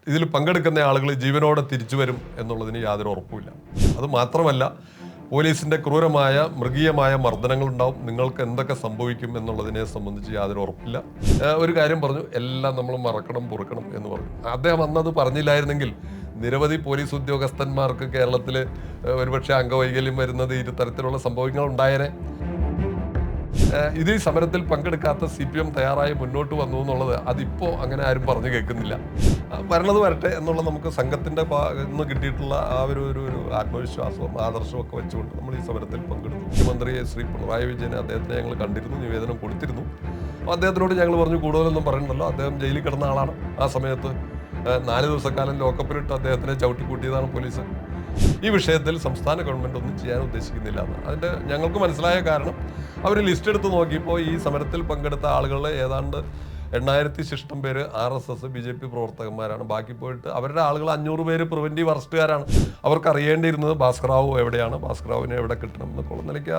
ഇതിൽ പങ്കെടുക്കുന്ന ആളുകൾ ജീവനോടെ തിരിച്ചു വരും എന്നുള്ളതിന് യാതൊരു ഉറപ്പുമില്ല. അതുമാത്രമല്ല, പോലീസിൻ്റെ ക്രൂരമായ മൃഗീയമായ മർദ്ദനങ്ങളുണ്ടാവും. നിങ്ങൾക്ക് എന്തൊക്കെ സംഭവിക്കും എന്നുള്ളതിനെ സംബന്ധിച്ച് യാതൊരു ഉറപ്പില്ല. ഒരു കാര്യം പറഞ്ഞു, എല്ലാം നമ്മൾ മറക്കണം പൊറുക്കണം എന്ന് പറഞ്ഞു. അദ്ദേഹം അന്നത് പറഞ്ഞില്ലായിരുന്നെങ്കിൽ നിരവധി പോലീസ് ഉദ്യോഗസ്ഥന്മാർക്ക് കേരളത്തിൽ ഒരുപക്ഷെ അംഗവൈകല്യം വരുന്നത് ഇത്തരത്തിലുള്ള സംഭവങ്ങൾ ഉണ്ടായേനെ. ഇത് ഈ സമരത്തിൽ പങ്കെടുക്കാത്ത CPM തയ്യാറായി മുന്നോട്ട് വന്നു എന്നുള്ളത് അതിപ്പോൾ അങ്ങനെ ആരും പറഞ്ഞു കേൾക്കുന്നില്ല. വരണത് വരട്ടെ എന്നുള്ള നമുക്ക് സംഘത്തിൻ്റെ ഇന്ന് കിട്ടിയിട്ടുള്ള ആ ഒരു ആത്മവിശ്വാസവും ആദർശവും ഒക്കെ വെച്ചുകൊണ്ട് നമ്മൾ ഈ സമരത്തിൽ പങ്കെടുത്തു. മുഖ്യമന്ത്രി ശ്രീ പിണറായി വിജയൻ അദ്ദേഹത്തിനെ ഞങ്ങൾ കണ്ടിരുന്നു, നിവേദനം കൊടുത്തിരുന്നു. അദ്ദേഹത്തിനോട് ഞങ്ങൾ പറഞ്ഞു കൂടുതലൊന്നും പറയണ്ടല്ലോ, അദ്ദേഹം ജയിലിൽ കിടന്ന ആളാണ്. ആ സമയത്ത് 4 ദിവസക്കാലം ലോക്കപ്പിലിട്ട് അദ്ദേഹത്തിനെ ചവിട്ടിക്കൂട്ടിയതാണ് പോലീസ്. ഈ വിഷയത്തിൽ സംസ്ഥാന ഗവൺമെൻറ് ഒന്നും ചെയ്യാൻ ഉദ്ദേശിക്കുന്നില്ല എന്ന്. അതിൻ്റെ ഞങ്ങൾക്ക് മനസ്സിലായ കാരണം, അവർ ലിസ്റ്റ് എടുത്ത് നോക്കിയപ്പോൾ ഈ സമരത്തിൽ പങ്കെടുത്ത ആളുകളിൽ ഏതാണ്ട് 8000 ശിഷ്ടം പേര് RSS BJP പ്രവർത്തകന്മാരാണ്. ബാക്കി പോയിട്ട് അവരുടെ ആളുകൾ 500 പേര് പ്രിവെൻറ്റീവ് അറസ്റ്റുകാരാണ്. അവർക്ക് അറിയേണ്ടിയിരുന്നത് ഭാസ്കറാവു എവിടെയാണ്, ഭാസ്കറാവിനെ എവിടെ കിട്ടണം എന്നൊക്കെയുള്ള നിലയ്ക്ക്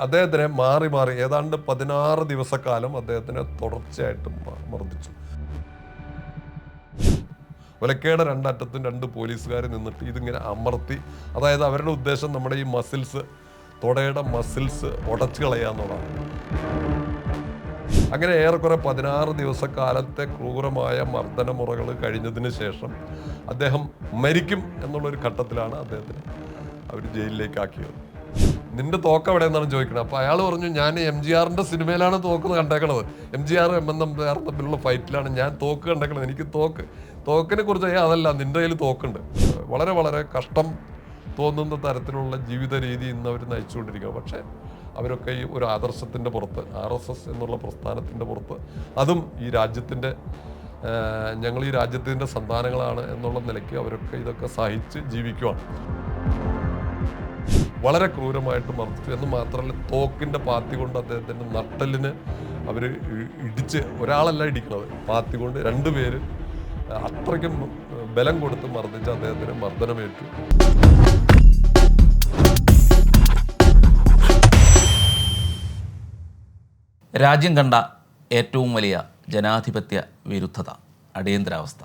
അദ്ദേഹത്തിനെ മാറി മാറി ഏതാണ്ട് 16 ദിവസക്കാലം അദ്ദേഹത്തിനെ തുടർച്ചയായിട്ട് മർദ്ദിച്ചു. ഒലക്കയുടെ 2 അറ്റത്തും 2 പോലീസുകാർ നിന്നിട്ട് ഇതിങ്ങനെ അമർത്തി, അതായത് അവരുടെ ഉദ്ദേശം നമ്മുടെ ഈ മസിൽസ്, തൊടയുടെ മസിൽസ് ഉടച്ചു കളയാന്നുള്ളതാണ്. അങ്ങനെ ഏറെക്കുറെ 16 ദിവസക്കാലത്തെ ക്രൂരമായ മർദ്ദനമുറകൾ കഴിഞ്ഞതിന് ശേഷം അദ്ദേഹം മരിക്കും എന്നുള്ളൊരു ഘട്ടത്തിലാണ് അദ്ദേഹത്തിന് അവർ ജയിലിലേക്ക് ആക്കിയത്. നിന്റെ തോക്ക് എവിടെ നിന്നാണ് ചോദിക്കുന്നത്. അപ്പോൾ അയാൾ പറഞ്ഞു, ഞാൻ MGRൻ്റെ സിനിമയിലാണ് തോക്ക് കണ്ടേക്കണത്, MGR MNMR തമ്മിലുള്ള ഫൈറ്റിലാണ് ഞാൻ തോക്ക് കണ്ടേക്കണത്, എനിക്ക് തോക്കിനെ കുറിച്ച് അതല്ല, നിന്റെ കയ്യിൽ തോക്കുണ്ട്. വളരെ വളരെ കഷ്ടം തോന്നുന്ന തരത്തിലുള്ള ജീവിത രീതി ഇന്ന് അവർ നയിച്ചുകൊണ്ടിരിക്കുക. പക്ഷേ അവരൊക്കെ ഈ ഒരു ആദർശത്തിൻ്റെ പുറത്ത്, RSS എന്നുള്ള പ്രസ്ഥാനത്തിൻ്റെ പുറത്ത്, അതും ഈ രാജ്യത്തിൻ്റെ, ഞങ്ങൾ ഈ രാജ്യത്തിൻ്റെ സന്താനങ്ങളാണ് എന്നുള്ള നിലയ്ക്ക് അവരൊക്കെ ഇതൊക്കെ സഹിച്ച് ജീവിക്കുവാണ്. വളരെ ക്രൂരമായിട്ട് മർദ്ദിച്ചു എന്ന് മാത്രമല്ല, തോക്കിൻ്റെ പാത്തി കൊണ്ട് അദ്ദേഹത്തിൻ്റെ നട്ടലിന് അവർ ഇടിച്ച്, ഒരാളല്ല ഇടിക്കുന്നത്, പാത്തി കൊണ്ട് 2 പേര് അത്രയ്ക്കും ബലം കൊടുത്ത് മർദ്ദിച്ച് അദ്ദേഹത്തിന് മർദ്ദനമേറ്റു. രാജ്യം കണ്ട ഏറ്റവും വലിയ ജനാധിപത്യ വിരുദ്ധത, അടിയന്തരാവസ്ഥ,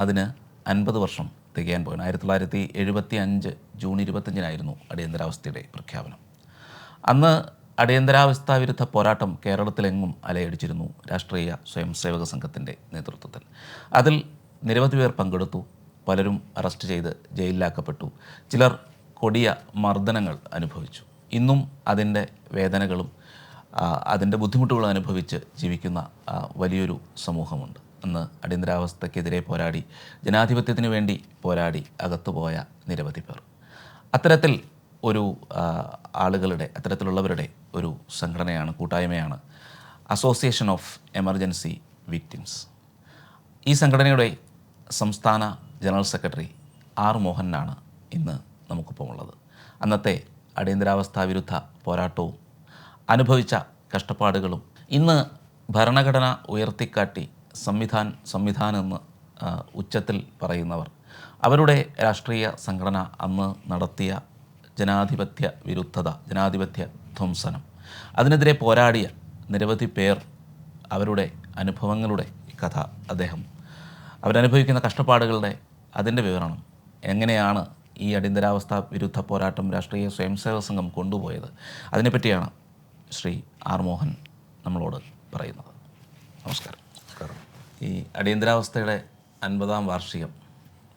അതിന് 50 വർഷം തികയാൻ പോയാണ്. 1975 ജൂൺ 25-നായിരുന്നു അടിയന്തരാവസ്ഥയുടെ പ്രഖ്യാപനം. അന്ന് അടിയന്തരാവസ്ഥ വിരുദ്ധ പോരാട്ടം കേരളത്തിലെങ്ങും അലയടിച്ചിരുന്നു രാഷ്ട്രീയ സ്വയംസേവക സംഘത്തിൻ്റെ നേതൃത്വത്തിൽ. അതിൽ നിരവധി പേർ പങ്കെടുത്തു. പലരും അറസ്റ്റ് ചെയ്ത് ജയിലിലാക്കപ്പെട്ടു. ചിലർ കൊടിയ മർദ്ദനങ്ങൾ അനുഭവിച്ചു. ഇന്നും അതിൻ്റെ വേദനകളും അതിൻ്റെ ബുദ്ധിമുട്ടുകളും അനുഭവിച്ച് ജീവിക്കുന്ന വലിയൊരു സമൂഹമുണ്ട്. അന്ന് അടിയന്തരാവസ്ഥക്കെതിരെ പോരാടി, ജനാധിപത്യത്തിന് വേണ്ടി പോരാടി അകത്തുപോയ നിരവധി പേർ. അത്തരത്തിൽ ഒരു അത്തരത്തിലുള്ളവരുടെ ഒരു സംഘടനയാണ്, കൂട്ടായ്മയാണ് അസോസിയേഷൻ ഓഫ് എമർജൻസി വിക്ടിംസ്. ഈ സംഘടനയുടെ സംസ്ഥാന ജനറൽ സെക്രട്ടറി R. മോഹനാണ് ഇന്ന് നമുക്കിപ്പോൾ ഉള്ളത്. അന്നത്തെ അടിയന്തരാവസ്ഥ വിരുദ്ധ പോരാട്ടവും അനുഭവിച്ച കഷ്ടപ്പാടുകളും ഇന്ന് ഭരണഘടന ഉയർത്തിക്കാട്ടി സംവിധാനം എന്ന് ഉച്ചത്തിൽ പറയുന്നവർ, അവരുടെ രാഷ്ട്രീയ സംഘടന അന്ന് നടത്തിയ ജനാധിപത്യ വിരുദ്ധത, ജനാധിപത്യ ധ്വംസനം, അതിനെതിരെ പോരാടിയ നിരവധി പേർ, അവരുടെ അനുഭവങ്ങളുടെ കഥ, അവരനുഭവിക്കുന്ന കഷ്ടപ്പാടുകളുടെ അതിൻ്റെ വിവരണം, എങ്ങനെയാണ് ഈ അടിയന്തരാവസ്ഥ വിരുദ്ധ പോരാട്ടം രാഷ്ട്രീയ സ്വയംസേവക സംഘം കൊണ്ടുപോയത്, അതിനെപ്പറ്റിയാണ് ശ്രീ R. മോഹൻ നമ്മളോട് പറയുന്നത്. നമസ്കാരം. ഈ അടിയന്തരാവസ്ഥയുടെ 50-ാം വാർഷികം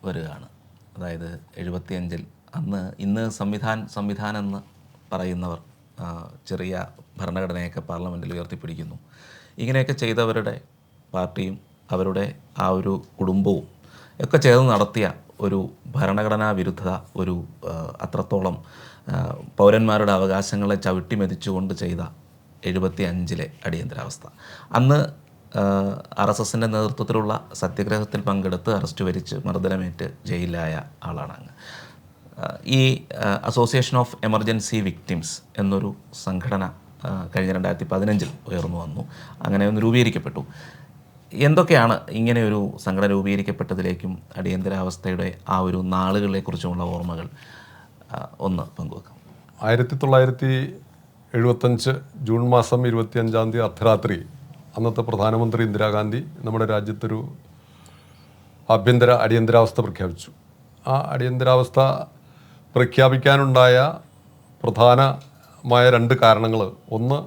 വരികയാണ്. അതായത് 75-ൽ ഇന്ന് സംവിധാനം എന്ന് പറയുന്നവർ ചെറിയ ഭരണഘടനയൊക്കെ പാർലമെൻറ്റിൽ ഉയർത്തിപ്പിടിക്കുന്നു. ഇങ്ങനെയൊക്കെ ചെയ്തവരുടെ പാർട്ടിയും അവരുടെ ആ ഒരു കുടുംബവും ഒക്കെ ചേർന്ന് നടത്തിയ ഒരു ഭരണഘടനാ വിരുദ്ധത, ഒരു അത്രത്തോളം പൗരന്മാരുടെ അവകാശങ്ങളെ ചവിട്ടിമെതിച്ചുകൊണ്ട് ചെയ്ത 75-ലെ അടിയന്തരാവസ്ഥ. അന്ന് RSSൻ്റെ നേതൃത്വത്തിലുള്ള സത്യഗ്രഹത്തിൽ പങ്കെടുത്ത് അറസ്റ്റ് വരിച്ച് മർദ്ദനമേറ്റ് ജയിലിലായ ആളാണ് അങ്ങ്. ഈ അസോസിയേഷൻ ഓഫ് എമർജൻസി വിക്ടിംസ് എന്നൊരു സംഘടന കഴിഞ്ഞ 2015-ൽ ഉയർന്നു വന്നു, അങ്ങനെ ഒന്ന് രൂപീകരിക്കപ്പെട്ടു. എന്തൊക്കെയാണ് ഇങ്ങനെയൊരു സംഘടന രൂപീകരിക്കപ്പെട്ടതിലേക്കും അടിയന്തരാവസ്ഥയുടെ ആ ഒരു നാളുകളെക്കുറിച്ചുമുള്ള ഓർമ്മകൾ ഒന്ന് പങ്കുവെക്കാം. 1975 ജൂൺ മാസം 25-ാം തീയതി അർദ്ധരാത്രി അന്നത്തെ പ്രധാനമന്ത്രി ഇന്ദിരാഗാന്ധി നമ്മുടെ രാജ്യത്തൊരു അടിയന്തരാവസ്ഥ പ്രഖ്യാപിച്ചു. ആ അടിയന്തരാവസ്ഥ പ്രഖ്യാപിക്കാനുണ്ടായ പ്രധാനമായ 2 കാരണങ്ങൾ, ഒന്ന്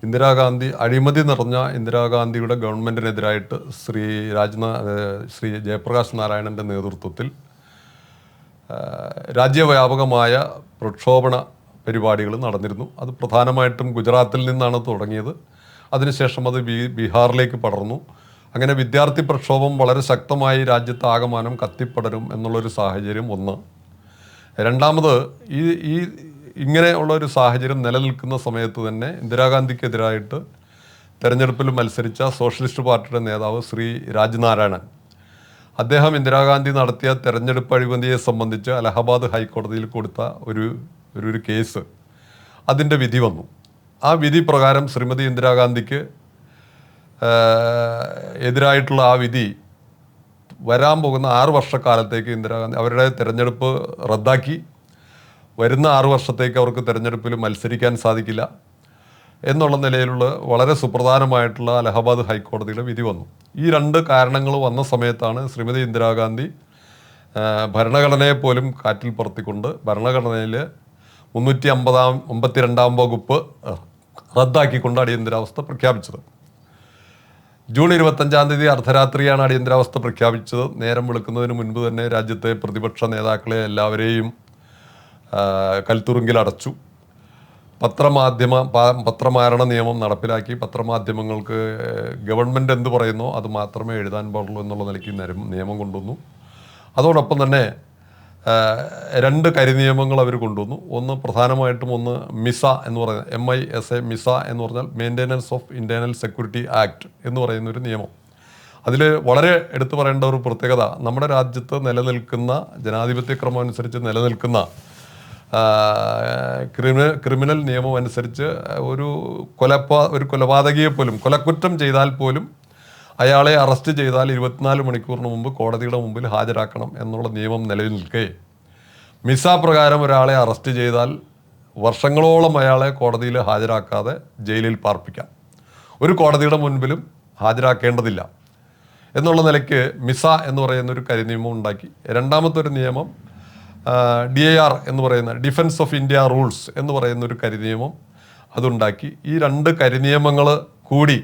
ഇന്ദിരാഗാന്ധി, അഴിമതി നിറഞ്ഞ ഇന്ദിരാഗാന്ധിയുടെ ഗവൺമെൻറ്റിനെതിരായിട്ട് ശ്രീ ജയപ്രകാശ് നാരായണൻ്റെ നേതൃത്വത്തിൽ രാജ്യവ്യാപകമായ പ്രക്ഷോഭണ പരിപാടികൾ നടന്നിരുന്നു. അത് പ്രധാനമായിട്ടും ഗുജറാത്തിൽ നിന്നാണ് തുടങ്ങിയത്. അതിനുശേഷം അത് ബീഹാറിലേക്ക് പടർന്നു. അങ്ങനെ വിദ്യാർത്ഥി പ്രക്ഷോഭം വളരെ ശക്തമായി രാജ്യത്ത് ആകമാനം കത്തിപ്പടരും എന്നുള്ളൊരു സാഹചര്യം ഒന്ന്. രണ്ടാമത് ഈ ഇങ്ങനെയുള്ള ഒരു സാഹചര്യം നിലനിൽക്കുന്ന സമയത്ത് തന്നെ ഇന്ദിരാഗാന്ധിക്കെതിരായിട്ട് തെരഞ്ഞെടുപ്പിൽ മത്സരിച്ച സോഷ്യലിസ്റ്റ് പാർട്ടിയുടെ നേതാവ് ശ്രീ രാജ്നാരായണൻ, അദ്ദേഹം ഇന്ദിരാഗാന്ധി നടത്തിയ തെരഞ്ഞെടുപ്പ് അഴിമതിയെ സംബന്ധിച്ച് അലഹബാദ് ഹൈക്കോടതിയിൽ കൊടുത്ത ഒരു കേസ്, അതിൻ്റെ വിധി വന്നു. ആ വിധി പ്രകാരം ശ്രീമതി ഇന്ദിരാഗാന്ധിക്ക് എതിരായിട്ടുള്ള ആ വിധി വരാൻ പോകുന്ന 6 വർഷക്കാലത്തേക്ക് ഇന്ദിരാഗാന്ധി അവരുടെ തെരഞ്ഞെടുപ്പ് റദ്ദാക്കി. വരുന്ന 6 വർഷത്തേക്ക് അവർക്ക് തെരഞ്ഞെടുപ്പിൽ മത്സരിക്കാൻ സാധിക്കില്ല എന്നുള്ള നിലയിലുള്ള വളരെ സുപ്രധാനമായിട്ടുള്ള അലഹബാദ് ഹൈക്കോടതിയുടെ വിധി വന്നു. ഈ 2 കാരണങ്ങൾ വന്ന സമയത്താണ് ശ്രീമതി ഇന്ദിരാഗാന്ധി ഭരണഘടനയെ പോലും കാറ്റിൽ പറത്തിക്കൊണ്ട് ഭരണഘടനയിൽ 352 വകുപ്പ് റദ്ദാക്കിക്കൊണ്ട് അടിയന്തരാവസ്ഥ പ്രഖ്യാപിച്ചത്. ജൂൺ 25 അർദ്ധരാത്രിയാണ് അടിയന്തരാവസ്ഥ പ്രഖ്യാപിച്ചത്. നേരം വെളുക്കുന്നതിന് മുൻപ് തന്നെ രാജ്യത്തെ പ്രതിപക്ഷ നേതാക്കളെ എല്ലാവരെയും കൽത്തുറുങ്കിൽ അടച്ചു. പത്രമാരണ നിയമം നടപ്പിലാക്കി. പത്രമാധ്യമങ്ങൾക്ക് ഗവൺമെൻറ് എന്ത് പറയുന്നോ അത് മാത്രമേ എഴുതാൻ പാടുള്ളൂ എന്നുള്ള നിലയ്ക്ക് നിയമം കൊണ്ടുവന്നു. അതോടൊപ്പം തന്നെ 2 കരിനിയമങ്ങൾ അവർ കൊണ്ടുവന്നു. ഒന്ന് പ്രധാനമായിട്ടും ഒന്ന് മിസ എന്ന് പറയുന്നത് MISA മിസ എന്ന് പറഞ്ഞാൽ maintenance of internal security act എന്ന് പറയുന്നൊരു നിയമം. അതിൽ വളരെ എടുത്തു പറയേണ്ട ഒരു പ്രത്യേകത, നമ്മുടെ രാജ്യത്ത് നിലനിൽക്കുന്ന ജനാധിപത്യ ക്രമം അനുസരിച്ച് നിലനിൽക്കുന്ന ക്രിമിനൽ നിയമം അനുസരിച്ച് ഒരു കൊലപാതകിയെ പോലും കൊലക്കുറ്റം ചെയ്താൽ പോലും അയാളെ അറസ്റ്റ് ചെയ്താൽ 24 മണിക്കൂറിന് മുമ്പ് കോടതിയുടെ മുമ്പിൽ ഹാജരാക്കണം എന്നുള്ള നിയമം നിലവിൽ നിൽക്കെ, മിസ പ്രകാരം ഒരാളെ അറസ്റ്റ് ചെയ്താൽ വർഷങ്ങളോളം അയാളെ കോടതിയിൽ ഹാജരാക്കാതെ ജയിലിൽ പാർപ്പിക്കാം. ഒരു കോടതിയുടെ മുൻപിലും ഹാജരാക്കേണ്ടതില്ല എന്നുള്ള നിലയ്ക്ക് മിസ എന്ന് പറയുന്നൊരു കരിനിയമം ഉണ്ടാക്കി. രണ്ടാമത്തെ ഒരു നിയമം DIR എന്ന് പറയുന്ന ഡിഫൻസ് ഓഫ് ഇന്ത്യ റൂൾസ് എന്ന് പറയുന്നൊരു കരിനിയമം അതുണ്ടാക്കി. ഈ 2 കരിനിയമങ്ങൾ കൂടി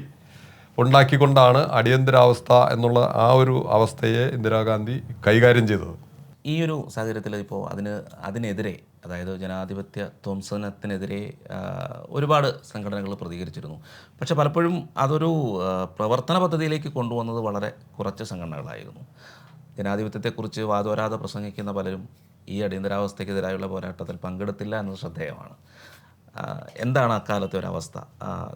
ഉണ്ടാക്കിക്കൊണ്ടാണ് അടിയന്തരാവസ്ഥ എന്നുള്ള ആ ഒരു അവസ്ഥയെ ഇന്ദിരാഗാന്ധി കൈകാര്യം ചെയ്തത്. ഈ ഒരു സാഹചര്യത്തിൽ ഇപ്പോൾ അതിനെതിരെ, അതായത് ജനാധിപത്യ ധ്വംസനത്തിനെതിരെ ഒരുപാട് സംഘടനകൾ പ്രതികരിച്ചിരുന്നു. പക്ഷെ പലപ്പോഴും അതൊരു പ്രവർത്തന പദ്ധതിയിലേക്ക് കൊണ്ടുവന്നത് വളരെ കുറച്ച് സംഘടനകളായിരുന്നു. ജനാധിപത്യത്തെക്കുറിച്ച് വാദോരാതെ പ്രസംഗിക്കുന്ന പലരും ഈ അടിയന്തരാവസ്ഥയ്ക്കെതിരായുള്ള പോരാട്ടത്തിൽ പങ്കെടുത്തില്ല എന്നത് ശ്രദ്ധേയമാണ്. എന്താണ് അക്കാലത്തെ ഒരവസ്ഥ,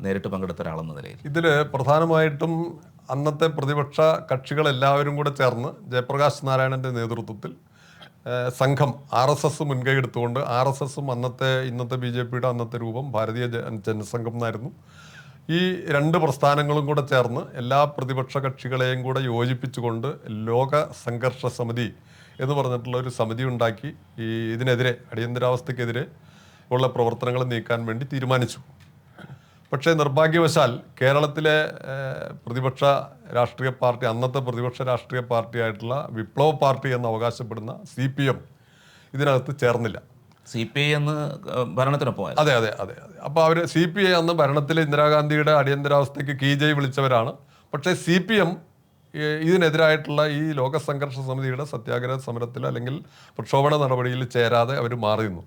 നേരിട്ട് പങ്കെടുത്ത ഒരാളെന്ന നിലയിൽ? ഇതിൽ പ്രധാനമായിട്ടും അന്നത്തെ പ്രതിപക്ഷ കക്ഷികളെല്ലാവരും കൂടെ ചേർന്ന് ജയപ്രകാശ് നാരായണൻ്റെ നേതൃത്വത്തിൽ സംഘം RSS മുൻകൈ എടുത്തുകൊണ്ട്, RSSും ഇന്നത്തെ BJPയുടെ അന്നത്തെ രൂപം ഭാരതീയ ജനസംഘം എന്നായിരുന്നു. ഈ 2 പ്രസ്ഥാനങ്ങളും കൂടെ ചേർന്ന് എല്ലാ പ്രതിപക്ഷ കക്ഷികളെയും കൂടെ യോജിപ്പിച്ചുകൊണ്ട് ലോക സംഘർഷ സമിതി എന്ന് പറഞ്ഞിട്ടുള്ള ഒരു സമിതി ഉണ്ടാക്കി ഇതിനെതിരെ, അടിയന്തരാവസ്ഥയ്ക്കെതിരെ ഉള്ള പ്രവർത്തനങ്ങൾ നീക്കാൻ വേണ്ടി തീരുമാനിച്ചു. പക്ഷേ നിർഭാഗ്യവശാൽ കേരളത്തിലെ പ്രതിപക്ഷ രാഷ്ട്രീയ പാർട്ടി, അന്നത്തെ പ്രതിപക്ഷ രാഷ്ട്രീയ പാർട്ടിയായിട്ടുള്ള വിപ്ലവ പാർട്ടി എന്ന് അവകാശപ്പെടുന്ന CPM ഇതിനകത്ത് ചേർന്നില്ല. CPI എന്ന് ഭരണത്തിനൊപ്പം. അതെ. അപ്പോൾ അവർ CPI അന്ന് ഭരണത്തിൽ ഇന്ദിരാഗാന്ധിയുടെ അടിയന്തരാവസ്ഥയ്ക്ക് കീജയ് വിളിച്ചവരാണ്. പക്ഷേ CPM ഇതിനെതിരായിട്ടുള്ള ഈ ലോക സംഘർഷ സമിതിയുടെ സത്യാഗ്രഹ സമരത്തിൽ അല്ലെങ്കിൽ പ്രക്ഷോഭണ നടപടിയിൽ ചേരാതെ അവർ മാറിയിരുന്നു.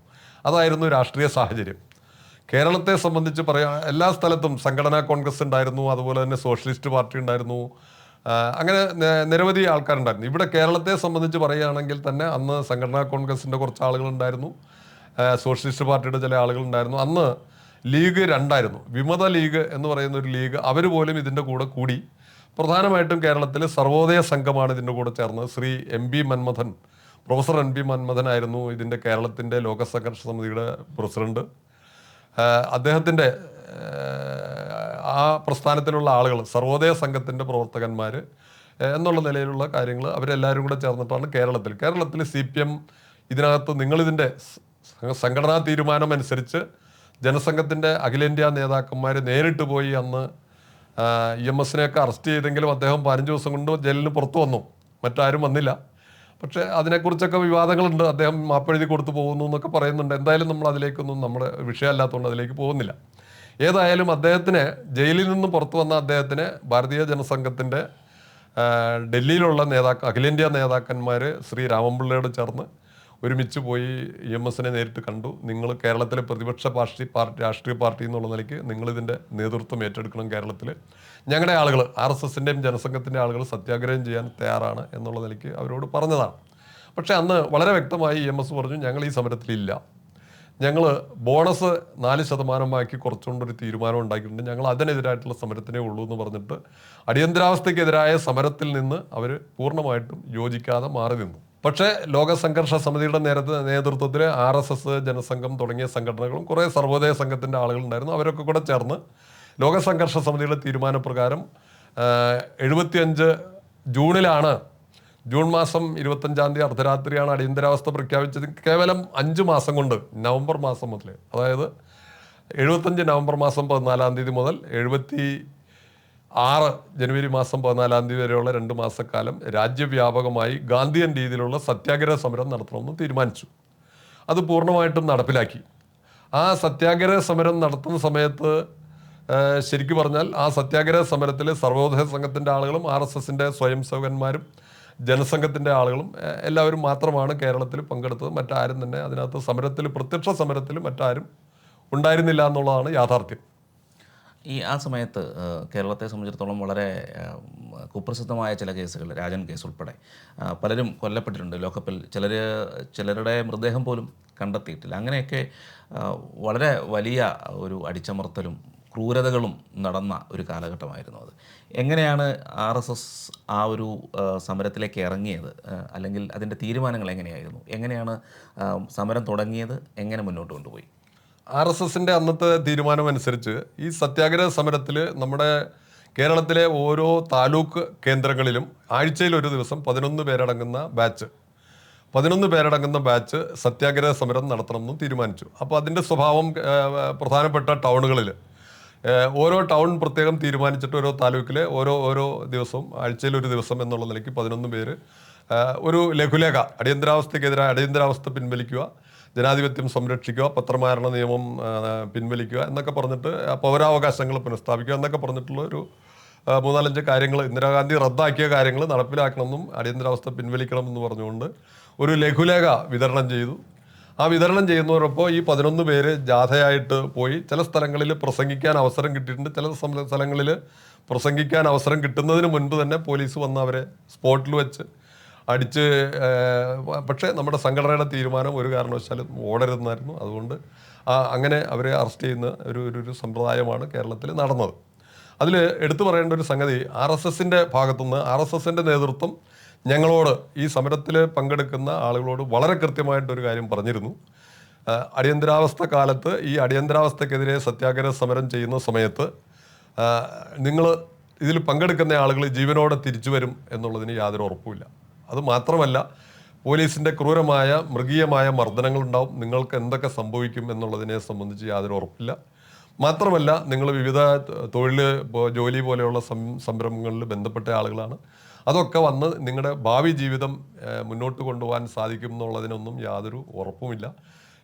അതായിരുന്നു രാഷ്ട്രീയ സാഹചര്യം. കേരളത്തെ സംബന്ധിച്ച് പറയാം, എല്ലാ സ്ഥലത്തും സംഘടനാ കോൺഗ്രസ് ഉണ്ടായിരുന്നു, അതുപോലെ തന്നെ സോഷ്യലിസ്റ്റ് പാർട്ടി ഉണ്ടായിരുന്നു, അങ്ങനെ നിരവധി ആൾക്കാരുണ്ടായിരുന്നു. ഇവിടെ കേരളത്തെ സംബന്ധിച്ച് പറയുകയാണെങ്കിൽ തന്നെ അന്ന് സംഘടനാ കോൺഗ്രസിൻ്റെ കുറച്ച് ആളുകളുണ്ടായിരുന്നു, സോഷ്യലിസ്റ്റ് പാർട്ടിയുടെ ചില ആളുകളുണ്ടായിരുന്നു. അന്ന് ലീഗ് 2ആയിരുന്നു. വിമത ലീഗ് എന്ന് പറയുന്ന ഒരു ലീഗ്, അവർ പോലും ഇതിൻ്റെ കൂടെ കൂടി. പ്രധാനമായിട്ടും കേരളത്തിൽ സർവോദയ സംഘമാണ് ഇതിൻ്റെ കൂടെ ചേർന്നത്. Shri professor M P Manmadhan ആയിരുന്നു ഇതിൻ്റെ കേരളത്തിൻ്റെ ലോക സംഘർഷ സമിതിയുടെ പ്രസിഡന്റ്. അദ്ദേഹത്തിൻ്റെ ആ പ്രസ്ഥാനത്തിലുള്ള ആളുകൾ, സർവോദയ സംഘത്തിൻ്റെ പ്രവർത്തകന്മാർ എന്നുള്ള നിലയിലുള്ള കാര്യങ്ങൾ അവരെല്ലാവരും കൂടെ ചേർന്നിട്ടാണ് കേരളത്തിൽ CPM ഇതിനകത്ത് നിങ്ങളിതിൻ്റെ സംഘടനാ തീരുമാനം അനുസരിച്ച് ജനസംഘത്തിൻ്റെ അഖിലേന്ത്യാ നേതാക്കന്മാർ നേരിട്ട് പോയി അന്ന് EMSനെയൊക്കെ അറസ്റ്റ് ചെയ്തെങ്കിലും അദ്ദേഹം 15 ദിവസം കൊണ്ട് ജയിലിന് പുറത്തു വന്നു. മറ്റാരും വന്നില്ല. പക്ഷേ അതിനെക്കുറിച്ചൊക്കെ വിവാദങ്ങളുണ്ട്. അദ്ദേഹം മാപ്പെഴുതി കൊടുത്തു പോകുന്നു എന്നൊക്കെ പറയുന്നുണ്ട്. എന്തായാലും നമ്മൾ അതിലേക്കൊന്നും നമ്മുടെ വിഷയമല്ലാത്തതുകൊണ്ട് അതിലേക്ക് പോകുന്നില്ല. ഏതായാലും അദ്ദേഹത്തിന് ജയിലിൽ നിന്ന് പുറത്തു വന്ന അദ്ദേഹത്തിന് ഭാരതീയ ജനസംഘത്തിൻ്റെ ഡൽഹിയിലുള്ള അഖിലേന്ത്യാ നേതാക്കന്മാർ ശ്രീ രാമൻപിള്ളയോട് ചേർന്ന് ഒരുമിച്ച് പോയി EMSനെ നേരിട്ട് കണ്ടു. നിങ്ങൾ കേരളത്തിലെ പ്രതിപക്ഷ രാഷ്ട്രീയ പാർട്ടി എന്നുള്ള നിലയ്ക്ക് നിങ്ങളിതിൻ്റെ നേതൃത്വം ഏറ്റെടുക്കണം. കേരളത്തിൽ ഞങ്ങളുടെ ആളുകൾ RSSൻ്റെയും ജനസംഘത്തിൻ്റെ ആളുകൾ സത്യാഗ്രഹം ചെയ്യാൻ തയ്യാറാണ് എന്നുള്ള നിലയ്ക്ക് അവരോട് പറഞ്ഞതാണ്. പക്ഷേ അന്ന് വളരെ വ്യക്തമായി EMS പറഞ്ഞു, ഞങ്ങൾ ഈ സമരത്തിലില്ല, ഞങ്ങൾ ബോണസ് 4% കുറച്ചുകൊണ്ടൊരു തീരുമാനം ഉണ്ടാക്കിയിട്ടുണ്ട്, ഞങ്ങൾ അതിനെതിരായിട്ടുള്ള സമരത്തിനേ ഉള്ളൂ എന്ന് പറഞ്ഞിട്ട് അടിയന്തരാവസ്ഥയ്ക്കെതിരായ സമരത്തിൽ നിന്ന് അവർ പൂർണ്ണമായിട്ടും യോജിക്കാതെ മാറി നിന്നു. പക്ഷേ ലോക സംഘർഷ സമിതിയുടെ നേതൃത്വത്തിൽ RSS, ജനസംഘം തുടങ്ങിയ സംഘടനകളും കുറേ സർവോദയ സംഘത്തിൻ്റെ ആളുകളുണ്ടായിരുന്നു. അവരൊക്കെ കൂടെ ചേർന്ന് ലോക സംഘർഷ സമിതിയുടെ തീരുമാനപ്രകാരം 75 ജൂണിലാണ്, ജൂൺ മാസം 25 അർദ്ധരാത്രിയാണ് അടിയന്തരാവസ്ഥ പ്രഖ്യാപിച്ചത്. കേവലം 5 മാസം കൊണ്ട് നവംബർ മാസം മുതൽ, അതായത് 75 നവംബർ മാസം 14 മുതൽ 76 ജനുവരി മാസം 14 വരെയുള്ള 2 മാസക്കാലം രാജ്യവ്യാപകമായി ഗാന്ധിയൻ രീതിയിലുള്ള സത്യാഗ്രഹ സമരം നടത്തണമെന്ന് തീരുമാനിച്ചു. അത് പൂർണ്ണമായിട്ടും നടപ്പിലാക്കി. ആ സത്യാഗ്രഹ സമരം നടത്തുന്ന സമയത്ത് ശരിക്കും പറഞ്ഞാൽ ആ സത്യാഗ്രഹ സമരത്തിൽ സർവോദയ സംഘത്തിൻ്റെ ആളുകളും RSSൻ്റെ സ്വയം സേവകന്മാരും ജനസംഘത്തിൻ്റെ ആളുകളും എല്ലാവരും മാത്രമാണ് കേരളത്തിൽ പങ്കെടുത്തത്. മറ്റാരും തന്നെ അതിനകത്ത് സമരത്തിൽ, പ്രത്യക്ഷ സമരത്തിൽ മറ്റാരും ഉണ്ടായിരുന്നില്ല എന്നുള്ളതാണ് യാഥാർത്ഥ്യം. ആ സമയത്ത് കേരളത്തെ സംബന്ധിച്ചിടത്തോളം വളരെ കുപ്രസിദ്ധമായ ചില കേസുകൾ, രാജൻ കേസ് ഉൾപ്പെടെ പലരും കൊല്ലപ്പെട്ടിട്ടുണ്ട്. ലോക്കപ്പിൽ ചിലരുടെ മൃതദേഹം പോലും കണ്ടെത്തിയിട്ടില്ല. അങ്ങനെയൊക്കെ വളരെ വലിയ ഒരു അടിച്ചമർത്തലും ക്രൂരതകളും നടന്ന ഒരു കാലഘട്ടമായിരുന്നു അത്. എങ്ങനെയാണ് RSS ആ ഒരു സമരത്തിലേക്ക് ഇറങ്ങിയത്? അല്ലെങ്കിൽ അതിൻ്റെ തീരുമാനങ്ങൾ എങ്ങനെയായിരുന്നു? എങ്ങനെയാണ് സമരം തുടങ്ങിയത്? എങ്ങനെ മുന്നോട്ട് കൊണ്ടുപോയി? RSSൻ്റെ അന്നത്തെ തീരുമാനം അനുസരിച്ച് ഈ സത്യാഗ്രഹ സമരത്തിൽ നമ്മുടെ കേരളത്തിലെ ഓരോ താലൂക്ക് കേന്ദ്രങ്ങളിലും ആഴ്ചയിൽ ഒരു ദിവസം 11 പേരടങ്ങുന്ന ബാച്ച് സത്യാഗ്രഹ സമരം നടത്തണമെന്ന് തീരുമാനിച്ചു. അപ്പോൾ അതിൻ്റെ സ്വഭാവം പ്രധാനപ്പെട്ട ടൗണുകളിൽ ഓരോ ടൗൺ പ്രത്യേകം തീരുമാനിച്ചിട്ട് ഓരോ താലൂക്കിലെ ഓരോ ദിവസവും ആഴ്ചയിൽ ഒരു ദിവസം എന്നുള്ള നിലയ്ക്ക് 11 പേര് ഒരു ലഘുലേഖ, അടിയന്തരാവസ്ഥയ്ക്കെതിരായ അടിയന്തരാവസ്ഥ പിൻവലിക്കുക, ജനാധിപത്യം സംരക്ഷിക്കുക, പത്രമാരണ നിയമം പിൻവലിക്കുക എന്നൊക്കെ പറഞ്ഞിട്ട്, പൗരാവകാശങ്ങൾ പുനഃസ്ഥാപിക്കുക എന്നൊക്കെ പറഞ്ഞിട്ടുള്ള ഒരു 3-4 കാര്യങ്ങൾ, ഇന്ദിരാഗാന്ധി റദ്ദാക്കിയ കാര്യങ്ങൾ നടപ്പിലാക്കണമെന്നും അടിയന്തരാവസ്ഥ പിൻവലിക്കണമെന്ന് പറഞ്ഞുകൊണ്ട് ഒരു ലഘുലേഖ വിതരണം ചെയ്തു. ആ വിതരണം ചെയ്യുന്നവരൊപ്പം ഈ 11 പേര് ജാഥയായിട്ട് പോയി. ചില സ്ഥലങ്ങളിൽ പ്രസംഗിക്കാൻ അവസരം കിട്ടിയിട്ടുണ്ട്, ചില സ്ഥലങ്ങളിൽ പ്രസംഗിക്കാൻ അവസരം കിട്ടുന്നതിന് മുൻപ് തന്നെ പോലീസ് വന്ന് അവരെ സ്പോട്ടിൽ വെച്ച് അടിച്ച്. പക്ഷേ നമ്മുടെ സംഘടനയുടെ തീരുമാനം ഒരു കാരണവശാലും ഓടരുതെന്നായിരുന്നു. അതുകൊണ്ട് അങ്ങനെ അവരെ അറസ്റ്റ് ചെയ്യുന്ന ഒരു സമ്പ്രദായമാണ് കേരളത്തിൽ നടന്നത്. അതിൽ എടുത്തു പറയേണ്ട ഒരു സംഗതി, RSSൻ്റെ ഭാഗത്തുനിന്ന് RSSൻ്റെ നേതൃത്വം ഞങ്ങളോട്, ഈ സമരത്തിൽ പങ്കെടുക്കുന്ന ആളുകളോട് വളരെ കൃത്യമായിട്ടൊരു കാര്യം പറഞ്ഞിരുന്നു. അടിയന്തരാവസ്ഥ കാലത്ത് ഈ അടിയന്തരാവസ്ഥക്കെതിരെ സത്യാഗ്രഹ സമരം ചെയ്യുന്ന സമയത്ത് നിങ്ങൾ ഇതിൽ പങ്കെടുക്കുന്ന ആളുകൾ ജീവനോടെ തിരിച്ചു വരും എന്നുള്ളതിന് യാതൊരു ഉറപ്പുമില്ല. അത് മാത്രമല്ല, പോലീസിൻ്റെ ക്രൂരമായ മൃഗീയമായ മർദ്ദനങ്ങളുണ്ടാവും, നിങ്ങൾക്ക് എന്തൊക്കെ സംഭവിക്കും എന്നുള്ളതിനെ സംബന്ധിച്ച് യാതൊരു ഉറപ്പില്ല. മാത്രമല്ല, നിങ്ങൾ വിവിധ ജോലി പോലെയുള്ള സംരംഭങ്ങളിൽ ബന്ധപ്പെട്ട ആളുകളാണ്, അതൊക്കെ വന്ന് നിങ്ങളുടെ ഭാവി ജീവിതം മുന്നോട്ട് കൊണ്ടുപോകാൻ സാധിക്കും എന്നുള്ളതിനൊന്നും യാതൊരു ഉറപ്പുമില്ല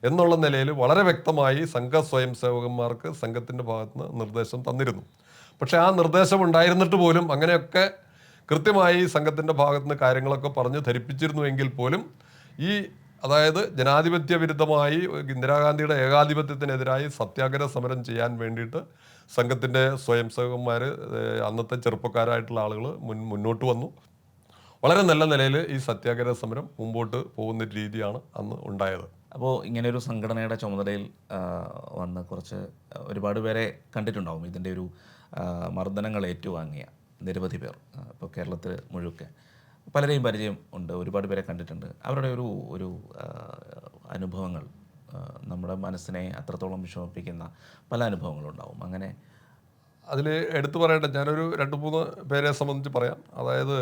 എന്നുള്ള നിലയിൽ വളരെ വ്യക്തമായി സംഘ സ്വയം സേവകന്മാർക്ക് സംഘത്തിൻ്റെ ഭാഗത്തുനിന്ന് നിർദ്ദേശം തന്നിരുന്നു. പക്ഷേ ആ നിർദ്ദേശം ഉണ്ടായിരുന്നിട്ട് പോലും അങ്ങനെയൊക്കെ കൃത്യമായി സംഘത്തിൻ്റെ ഭാഗത്തുനിന്ന് കാര്യങ്ങളൊക്കെ പറഞ്ഞ് ധരിപ്പിച്ചിരുന്നുവെങ്കിൽ പോലും അതായത് ജനാധിപത്യ വിരുദ്ധമായി ഇന്ദിരാഗാന്ധിയുടെ ഏകാധിപത്യത്തിനെതിരായി സത്യാഗ്രഹ സമരം ചെയ്യാൻ വേണ്ടിയിട്ട് സംഘത്തിൻ്റെ സ്വയം സേവകന്മാർ, അന്നത്തെ ചെറുപ്പക്കാരായിട്ടുള്ള ആളുകൾ മുന്നോട്ട് വന്നു. വളരെ നല്ല നിലയിൽ ഈ സത്യാഗ്രഹ സമരം മുമ്പോട്ട് പോകുന്ന രീതിയാണ് അന്ന് ഉണ്ടായത്. അപ്പോൾ ഇങ്ങനെയൊരു സംഘടനയുടെ ചുമതലയിൽ വന്ന് ഒരുപാട് പേരെ കണ്ടിട്ടുണ്ടാവും. ഇതിൻ്റെ ഒരു മർദ്ദനങ്ങൾ ഏറ്റുവാങ്ങിയ നിരവധി പേർ ഇപ്പോൾ കേരളത്തിൽ മുഴുക്കെ പലരെയും പരിചയം ഉണ്ട്, ഒരുപാട് പേരെ കണ്ടിട്ടുണ്ട്. അവരുടെ ഒരു അനുഭവങ്ങൾ നമ്മുടെ മനസ്സിനെ അത്രത്തോളം വിഷമിപ്പിക്കുന്ന പല അനുഭവങ്ങളുണ്ടാവും. അങ്ങനെ അതിൽ എടുത്തു പറയേണ്ട ഞാനൊരു 2-3 പേരെ സംബന്ധിച്ച് പറയാം. അതായത്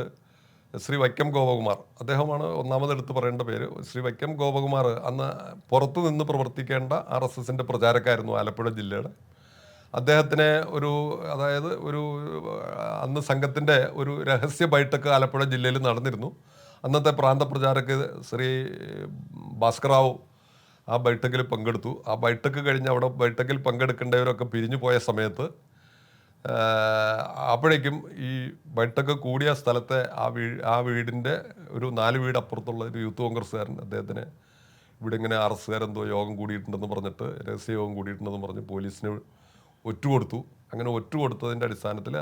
ശ്രീ വൈക്കം ഗോപകുമാർ, അദ്ദേഹമാണ് ഒന്നാമത് എടുത്തു പറയേണ്ട പേര്. ശ്രീ വൈക്കം ഗോപകുമാർ അന്ന് പുറത്തു നിന്ന് പ്രവർത്തിക്കേണ്ട RSSൻ്റെ പ്രചാരക്കായിരുന്നു, ആലപ്പുഴ ജില്ലയുടെ. അദ്ദേഹത്തിനെ അതായത് അന്ന് സംഘത്തിൻ്റെ ഒരു രഹസ്യ ബൈഠക്ക് ആലപ്പുഴ ജില്ലയിൽ നടന്നിരുന്നു. അന്നത്തെ പ്രാന്ത പ്രചാരക് ശ്രീ ഭാസ്കറാവു ആ ബൈഠക്കിൽ പങ്കെടുത്തു. ആ ബൈഠക്ക് കഴിഞ്ഞ് അവിടെ ബൈഠക്കിൽ പങ്കെടുക്കേണ്ടവരൊക്കെ പിരിഞ്ഞു പോയ സമയത്ത് അപ്പോഴേക്കും ഈ ബൈഠക്ക് കൂടിയ സ്ഥലത്തെ ആ വീടിൻ്റെ ഒരു 4 വീട് അപ്പുറത്തുള്ള ഒരു യൂത്ത് കോൺഗ്രസ്സുകാരൻ അദ്ദേഹത്തിന് ഇവിടെ ഇങ്ങനെ അറസ്റ്റുകാരെന്തോ യോഗം കൂടിയിട്ടുണ്ടെന്ന് പറഞ്ഞിട്ട് രഹസ്യ യോഗം കൂടിയിട്ടുണ്ടെന്ന് പറഞ്ഞ് പോലീസിന് ഒറ്റുകൊടുത്തു. അങ്ങനെ ഒറ്റുകൊടുത്തതിൻ്റെ അടിസ്ഥാനത്തിൽ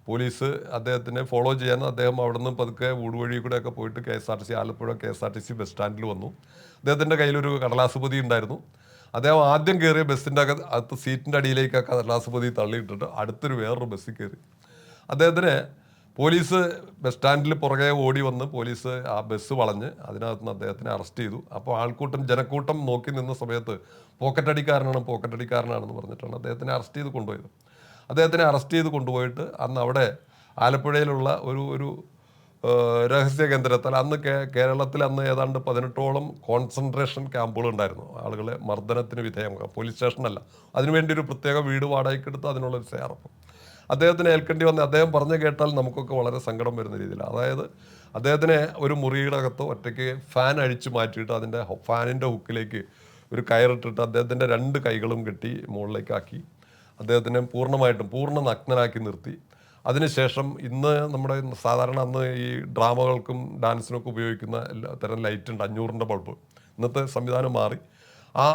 പോലീസ് അദ്ദേഹത്തിനെ ഫോളോ ചെയ്യാൻ അദ്ദേഹം അവിടെ നിന്ന് പതുക്കെ ഊടുവഴി കൂടെയൊക്കെ പോയിട്ട് ആലപ്പുഴ KSRTC ബസ് സ്റ്റാൻഡിൽ വന്നു. അദ്ദേഹത്തിൻ്റെ കയ്യിലൊരു കടലാസ് പൊതി ഉണ്ടായിരുന്നു. അദ്ദേഹം ആദ്യം കയറിയ ബസ്സിൻ്റെ അകത്ത് സീറ്റിൻ്റെ അടിയിലേക്ക് ആ കടലാസ് പൊതി തള്ളിയിട്ടിട്ട് വേറൊരു ബസ്സിൽ കയറി. അദ്ദേഹത്തിന് പോലീസ് ബസ് സ്റ്റാൻഡിൽ പുറകെ ഓടി വന്ന് പോലീസ് ആ ബസ് വളഞ്ഞ് അതിനകത്ത് നിന്ന് അദ്ദേഹത്തിനെ അറസ്റ്റ് ചെയ്തു. അപ്പോൾ ജനക്കൂട്ടം നോക്കി നിന്ന സമയത്ത് പോക്കറ്റടിക്കാരനാണെന്ന് പറഞ്ഞിട്ടാണ് അദ്ദേഹത്തിനെ അറസ്റ്റ് ചെയ്ത് കൊണ്ടുപോയത്. അദ്ദേഹത്തിനെ അറസ്റ്റ് ചെയ്ത് കൊണ്ടുപോയിട്ട് അന്ന് അവിടെ ആലപ്പുഴയിലുള്ള ഒരു രഹസ്യ കേന്ദ്രത്തിൽ കേരളത്തിൽ ഏതാണ്ട് 18ഓളം കോൺസെൻട്രേഷൻ ക്യാമ്പുകൾ ഉണ്ടായിരുന്നു. ആളുകളെ മർദ്ദനത്തിന് വിധേയമാക്കാം. പോലീസ് സ്റ്റേഷനല്ല, അതിനുവേണ്ടി ഒരു പ്രത്യേക വീട് വാടകയ്ക്കെടുത്ത് അതിനുള്ളൊരു തയ്യാറെടുപ്പ് അദ്ദേഹത്തിന് ഏൽക്കേണ്ടി വന്ന് അദ്ദേഹം പറഞ്ഞു കേട്ടാൽ നമുക്കൊക്കെ വളരെ സങ്കടം വരുന്ന രീതിയിൽ. അതായത് അദ്ദേഹത്തിനെ ഒരു മുറിയുടെ അകത്ത് ഒറ്റയ്ക്ക് ഫാൻ അഴിച്ചു മാറ്റിയിട്ട് ഫാനിൻ്റെ ഹുക്കിലേക്ക് ഒരു കയറിട്ടിട്ട് അദ്ദേഹത്തിൻ്റെ 2 കൈകളും കെട്ടി മുകളിലേക്കാക്കി അദ്ദേഹത്തിനെ പൂർണ്ണ നഗ്നനാക്കി നിർത്തി. അതിനുശേഷം സാധാരണ അന്ന് ഈ ഡ്രാമകൾക്കും ഡാൻസിനൊക്കെ ഉപയോഗിക്കുന്ന എല്ലാ തരം ലൈറ്റ് ഉണ്ട്, 500-ൻ്റെ ബൾബ്. ഇന്നത്തെ സംവിധാനം മാറി.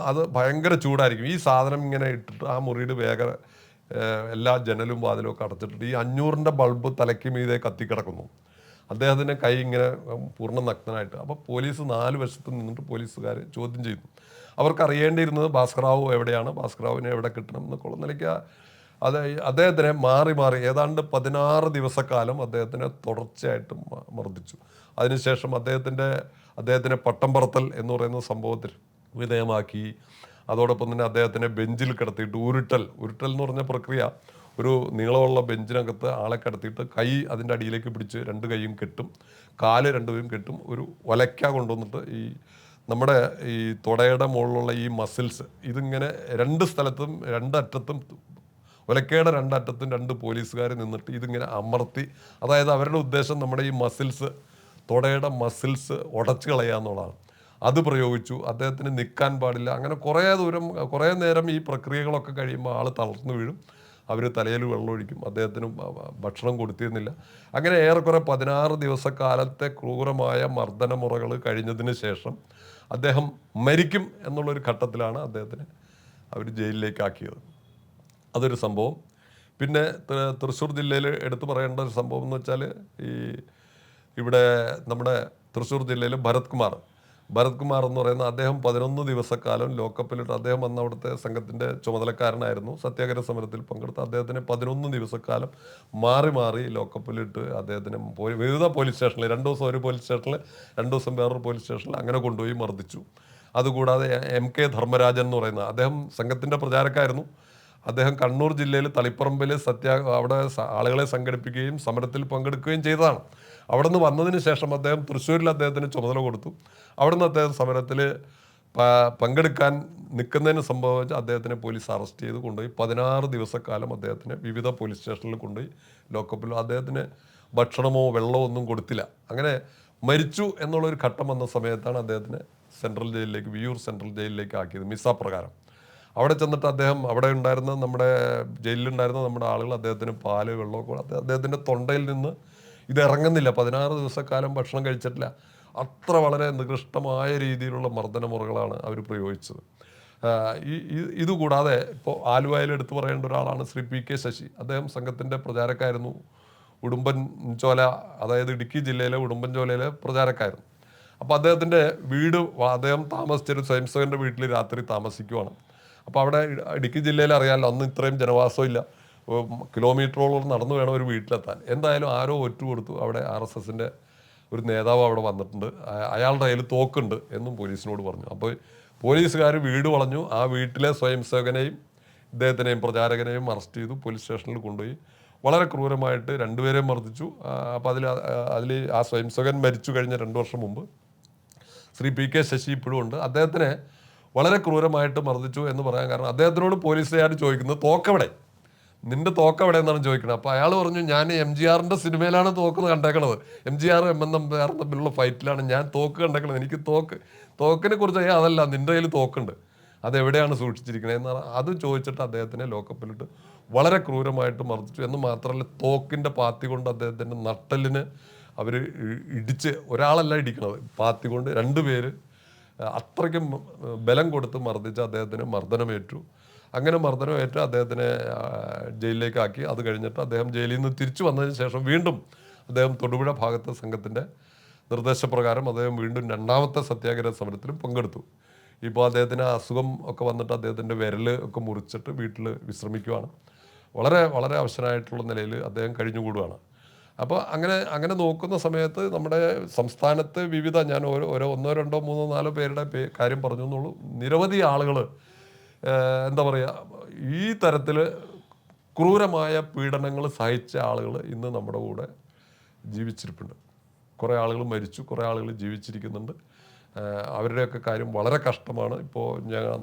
അത് ഭയങ്കര ചൂടായിരിക്കും. ഈ സാധനം ഇങ്ങനെ ഇട്ടിട്ട് ആ മുറിയുടെ എല്ലാ ജനലും വാതിലും ഒക്കെ അടച്ചിട്ടിട്ട് ഈ 500-ൻ്റെ ബൾബ് തലയ്ക്ക് മീതെ കത്തിക്കിടക്കുന്നു. അദ്ദേഹത്തിൻ്റെ കൈ ഇങ്ങനെ പൂർണ്ണ നഗ്നനായിട്ട്. അപ്പോൾ പോലീസ് 4 വശത്ത് നിന്നിട്ട് പോലീസുകാർ ചോദ്യം ചെയ്യുന്നു. അവർക്ക് അറിയേണ്ടിയിരുന്നത് ഭാസ്കറാവു എവിടെയാണ്, ഭാസ്കറാവിനെ എവിടെ കിട്ടണം എന്നൊക്കെയുള്ള നിലയ്ക്ക് അദ്ദേഹത്തിനെ മാറി ഏതാണ്ട് 16 ദിവസക്കാലം അദ്ദേഹത്തിനെ തുടർച്ചയായിട്ട് മർദ്ദിച്ചു. അതിനുശേഷം അദ്ദേഹത്തിനെ പട്ടം പറത്തൽ എന്ന് പറയുന്ന സംഭവത്തിൽ വിധേയമാക്കി. അതോടൊപ്പം തന്നെ അദ്ദേഹത്തിനെ ബെഞ്ചിൽ കിടത്തിയിട്ട് ഉരുട്ടൽ എന്ന് പറഞ്ഞ പ്രക്രിയ, ഒരു നീളമുള്ള ബെഞ്ചിനകത്ത് ആളെ കിടത്തിയിട്ട് കൈ അതിൻ്റെ അടിയിലേക്ക് പിടിച്ച് 2 കൈയും കെട്ടും, കാല് 2 കെട്ടും, ഒരു ഒലയ്ക്ക കൊണ്ടുവന്നിട്ട് നമ്മുടെ ഈ തുടയുടെ മുകളിലുള്ള ഈ മസിൽസ് ഇതിങ്ങനെ 2 സ്ഥലത്തും 2 അറ്റത്തും ഒലക്കയുടെ 2 അറ്റത്തും 2 പോലീസുകാർ നിന്നിട്ട് ഇതിങ്ങനെ അമർത്തി, അതായത് അവരുടെ ഉദ്ദേശം നമ്മുടെ ഈ തുടയുടെ മസിൽസ് ഉടച്ചു കളയുക എന്നുള്ളതാണ്. അത് പ്രയോഗിച്ചു. അദ്ദേഹത്തിന് നിൽക്കാൻ പാടില്ല. അങ്ങനെ കുറേ നേരം ഈ പ്രക്രിയകളൊക്കെ കഴിയുമ്പോൾ ആൾ തളർന്നു വീഴും. അവർ തലയിൽ വെള്ളമൊഴിക്കും. അദ്ദേഹത്തിന് ഭക്ഷണം കൊടുത്തിരുന്നില്ല. അങ്ങനെ ഏറെക്കുറെ 16 ദിവസക്കാലത്തെ ക്രൂരമായ മർദ്ദനമുറകൾ കഴിഞ്ഞതിന് ശേഷം അദ്ദേഹം മരിക്കും എന്നുള്ളൊരു ഘട്ടത്തിലാണ് അദ്ദേഹത്തിനെ അവർ ജയിലിലേക്കാക്കിയത്. അതൊരു സംഭവം. പിന്നെ തൃശ്ശൂർ ജില്ലയിൽ എടുത്തു പറയേണ്ട ഒരു സംഭവം എന്ന് വെച്ചാൽ ഇവിടെ നമ്മുടെ തൃശ്ശൂർ ജില്ലയിൽ ഭരത് കുമാർ എന്ന് പറയുന്ന അദ്ദേഹം 11 ദിവസക്കാലം ലോക്കപ്പിലിട്ട് അദ്ദേഹം അന്ന് അവിടുത്തെ സംഘത്തിൻ്റെ ചുമതലക്കാരനായിരുന്നു. സത്യാഗ്രഹ സമരത്തിൽ പങ്കെടുത്ത അദ്ദേഹത്തിന് 11 ദിവസക്കാലം മാറി ലോക്കപ്പിലിട്ട് അദ്ദേഹത്തിന് വിവിധ പോലീസ് സ്റ്റേഷനിൽ 2 ദിവസം ഒരു പോലീസ് സ്റ്റേഷനിൽ 2 ദിവസം വേറൊരു പോലീസ് സ്റ്റേഷനിൽ അങ്ങനെ കൊണ്ടുപോയി മർദ്ദിച്ചു. അതുകൂടാതെ MK ധർമ്മരാജൻ എന്ന് പറയുന്ന അദ്ദേഹം സംഘത്തിൻ്റെ പ്രചാരക്കായിരുന്നു. അദ്ദേഹം കണ്ണൂർ ജില്ലയിൽ തളിപ്പറമ്പിൽ അവിടെ ആളുകളെ സംഘടിപ്പിക്കുകയും സമരത്തിൽ പങ്കെടുക്കുകയും ചെയ്തതാണ്. അവിടെ നിന്ന് വന്നതിന് ശേഷം അദ്ദേഹം തൃശ്ശൂരിൽ അദ്ദേഹത്തിന് ചുമതല കൊടുത്തു. അവിടെ നിന്ന് അദ്ദേഹം സമരത്തിൽ പങ്കെടുക്കാൻ നിൽക്കുന്നതിന് സംഭവിച്ച് അദ്ദേഹത്തിനെ പോലീസ് അറസ്റ്റ് ചെയ്ത് കൊണ്ടുപോയി 16 ദിവസക്കാലം അദ്ദേഹത്തിനെ വിവിധ പോലീസ് സ്റ്റേഷനിൽ കൊണ്ടുപോയി ലോക്കപ്പിൽ. അദ്ദേഹത്തിന് ഭക്ഷണമോ വെള്ളമോ ഒന്നും കൊടുത്തില്ല. അങ്ങനെ മരിച്ചു എന്നുള്ളൊരു ഘട്ടം വന്ന സമയത്താണ് അദ്ദേഹത്തിനെ വിയ്യൂർ സെൻട്രൽ ജയിലിലേക്ക് ആക്കിയത് മിസ്സാപ്രകാരം. അവിടെ ചെന്നിട്ട് അവിടെ ഉണ്ടായിരുന്ന ജയിലിലുണ്ടായിരുന്ന നമ്മുടെ ആളുകൾ അദ്ദേഹത്തിന് പാല് വെള്ളമൊക്കെ അദ്ദേഹത്തിൻ്റെ തൊണ്ടയിൽ നിന്ന് ഇത് ഇറങ്ങുന്നില്ല. 16 ദിവസക്കാലം ഭക്ഷണം കഴിച്ചിട്ടില്ല. അത്ര വളരെ നികൃഷ്ടമായ രീതിയിലുള്ള മർദ്ദനമുറകളാണ് അവർ പ്രയോഗിച്ചത്. ഇതുകൂടാതെ ഇപ്പോൾ ആലുവയിൽ എടുത്തു പറയേണ്ട ഒരാളാണ് ശ്രീ PK ശശി. അദ്ദേഹം സംഘത്തിൻ്റെ പ്രചാരക്കായിരുന്നു. ഉടുമ്പൻചോല, അതായത് ഇടുക്കി ജില്ലയിലെ ഉടുമ്പൻചോലയിലെ പ്രചാരക്കായിരുന്നു. അപ്പോൾ അദ്ദേഹത്തിൻ്റെ അദ്ദേഹം താമസിച്ചൊരു സ്വയംസേവകൻ്റെ വീട്ടിൽ രാത്രി താമസിക്കുവാണ്. അപ്പോൾ അവിടെ ഇടുക്കി ജില്ലയിൽ അറിയാമല്ലോ, അന്ന് ഇത്രയും ജനവാസം ഇല്ല. കിലോമീറ്ററോളം നടന്നു വേണം ഒരു വീട്ടിലെത്താൻ. എന്തായാലും ആരോ കൊടുത്തു. അവിടെ RSSൻ്റെ ഒരു നേതാവ് അവിടെ വന്നിട്ടുണ്ട്, അയാളുടെ കയ്യിൽ തോക്കുണ്ട് എന്നും പോലീസിനോട് പറഞ്ഞു. അപ്പോൾ പോലീസുകാർ വീട് വളഞ്ഞു. ആ വീട്ടിലെ സ്വയംസേവകനെയും ഇദ്ദേഹത്തിനെയും പ്രചാരകനെയും അറസ്റ്റ് ചെയ്തു, പോലീസ് സ്റ്റേഷനിൽ കൊണ്ടുപോയി വളരെ ക്രൂരമായിട്ട് 2 പേരെയും മർദ്ദിച്ചു. അപ്പോൾ അതിൽ ആ സ്വയംസേവകൻ മരിച്ചു കഴിഞ്ഞ 2 വർഷം മുമ്പ്. ശ്രീ PK ശശി ഇപ്പോഴും ഉണ്ട്. അദ്ദേഹത്തിനെ വളരെ ക്രൂരമായിട്ട് മർദ്ദിച്ചു എന്ന് പറയാൻ കാരണം അദ്ദേഹത്തിനോട് പോലീസുകാർ ചോദിക്കുന്നത് തോക്കെവിടെ, നിന്റെ തോക്കെവിടെ എന്നാണ് ചോദിക്കുന്നത്. അപ്പോൾ അയാൾ പറഞ്ഞു, ഞാൻ MGRന്റെ സിനിമയിലാണ് തോക്ക് കണ്ടേക്കണത്, MGR MN നമ്പ്യാർ തമ്മിലുള്ള ഫൈറ്റിലാണ് ഞാൻ തോക്ക് കണ്ടേക്കണത്, എനിക്ക് തോക്കിനെ കുറിച്ച് അതല്ല, നിന്റെ കയ്യിൽ തോക്കുണ്ട്, അതെവിടെയാണ് സൂക്ഷിച്ചിരിക്കുന്നത് എന്ന് പറഞ്ഞാൽ അത് ചോദിച്ചിട്ട് അദ്ദേഹത്തിനെ ലോക്കപ്പിലിട്ട് വളരെ ക്രൂരമായിട്ട് മർദ്ദിച്ചു. എന്ന് മാത്രമല്ല തോക്കിൻ്റെ പാത്തി കൊണ്ട് അദ്ദേഹത്തിൻ്റെ നട്ടലിന് അവർ ഇടിച്ച്, ഒരാളല്ല ഇടിക്കണത്, പാത്തി കൊണ്ട് 2 പേര് അത്രയ്ക്കും ബലം കൊടുത്ത് മർദ്ദിച്ച് അദ്ദേഹത്തിന് മർദ്ദനമേറ്റു. അങ്ങനെ മർദ്ദനമേറ്റ് അദ്ദേഹത്തിനെ ജയിലിലേക്ക് ആക്കി. അത് കഴിഞ്ഞിട്ട് അദ്ദേഹം ജയിലിൽ നിന്ന് തിരിച്ചു വന്നതിന് ശേഷം വീണ്ടും അദ്ദേഹം തൊടുപുഴ ഭാഗത്തെ സംഘത്തിൻ്റെ നിർദ്ദേശപ്രകാരം അദ്ദേഹം വീണ്ടും 2ാമത്തെ സത്യാഗ്രഹ സമരത്തിലും പങ്കെടുത്തു. ഇപ്പോൾ അദ്ദേഹത്തിന് അസുഖം ഒക്കെ വന്നിട്ട് അദ്ദേഹത്തിൻ്റെ വിരൽ ഒക്കെ മുറിച്ചിട്ട് വീട്ടിൽ വിശ്രമിക്കുകയാണ്. വളരെ വളരെ അവശനായിട്ടുള്ള നിലയിൽ അദ്ദേഹം കഴിഞ്ഞുകൂടുകയാണ്. അപ്പോൾ അങ്ങനെ നോക്കുന്ന സമയത്ത് നമ്മുടെ സംസ്ഥാനത്ത് വിവിധ, ഞാൻ ഓരോ 1, 2, 3, 4 പേരുടെ കാര്യം പറഞ്ഞു എന്നുള്ളൂ, നിരവധി ആളുകൾ എന്താ പറയുക, ഈ തരത്തിൽ ക്രൂരമായ പീഡനങ്ങൾ സഹിച്ച ആളുകൾ ഇന്ന് നമ്മുടെ കൂടെ ജീവിച്ചിരിപ്പുണ്ട്. കുറേ ആളുകൾ മരിച്ചു, കുറേ ആളുകൾ ജീവിച്ചിരിക്കുന്നുണ്ട്. അവരുടെയൊക്കെ കാര്യം വളരെ കഷ്ടമാണ്. ഇപ്പോൾ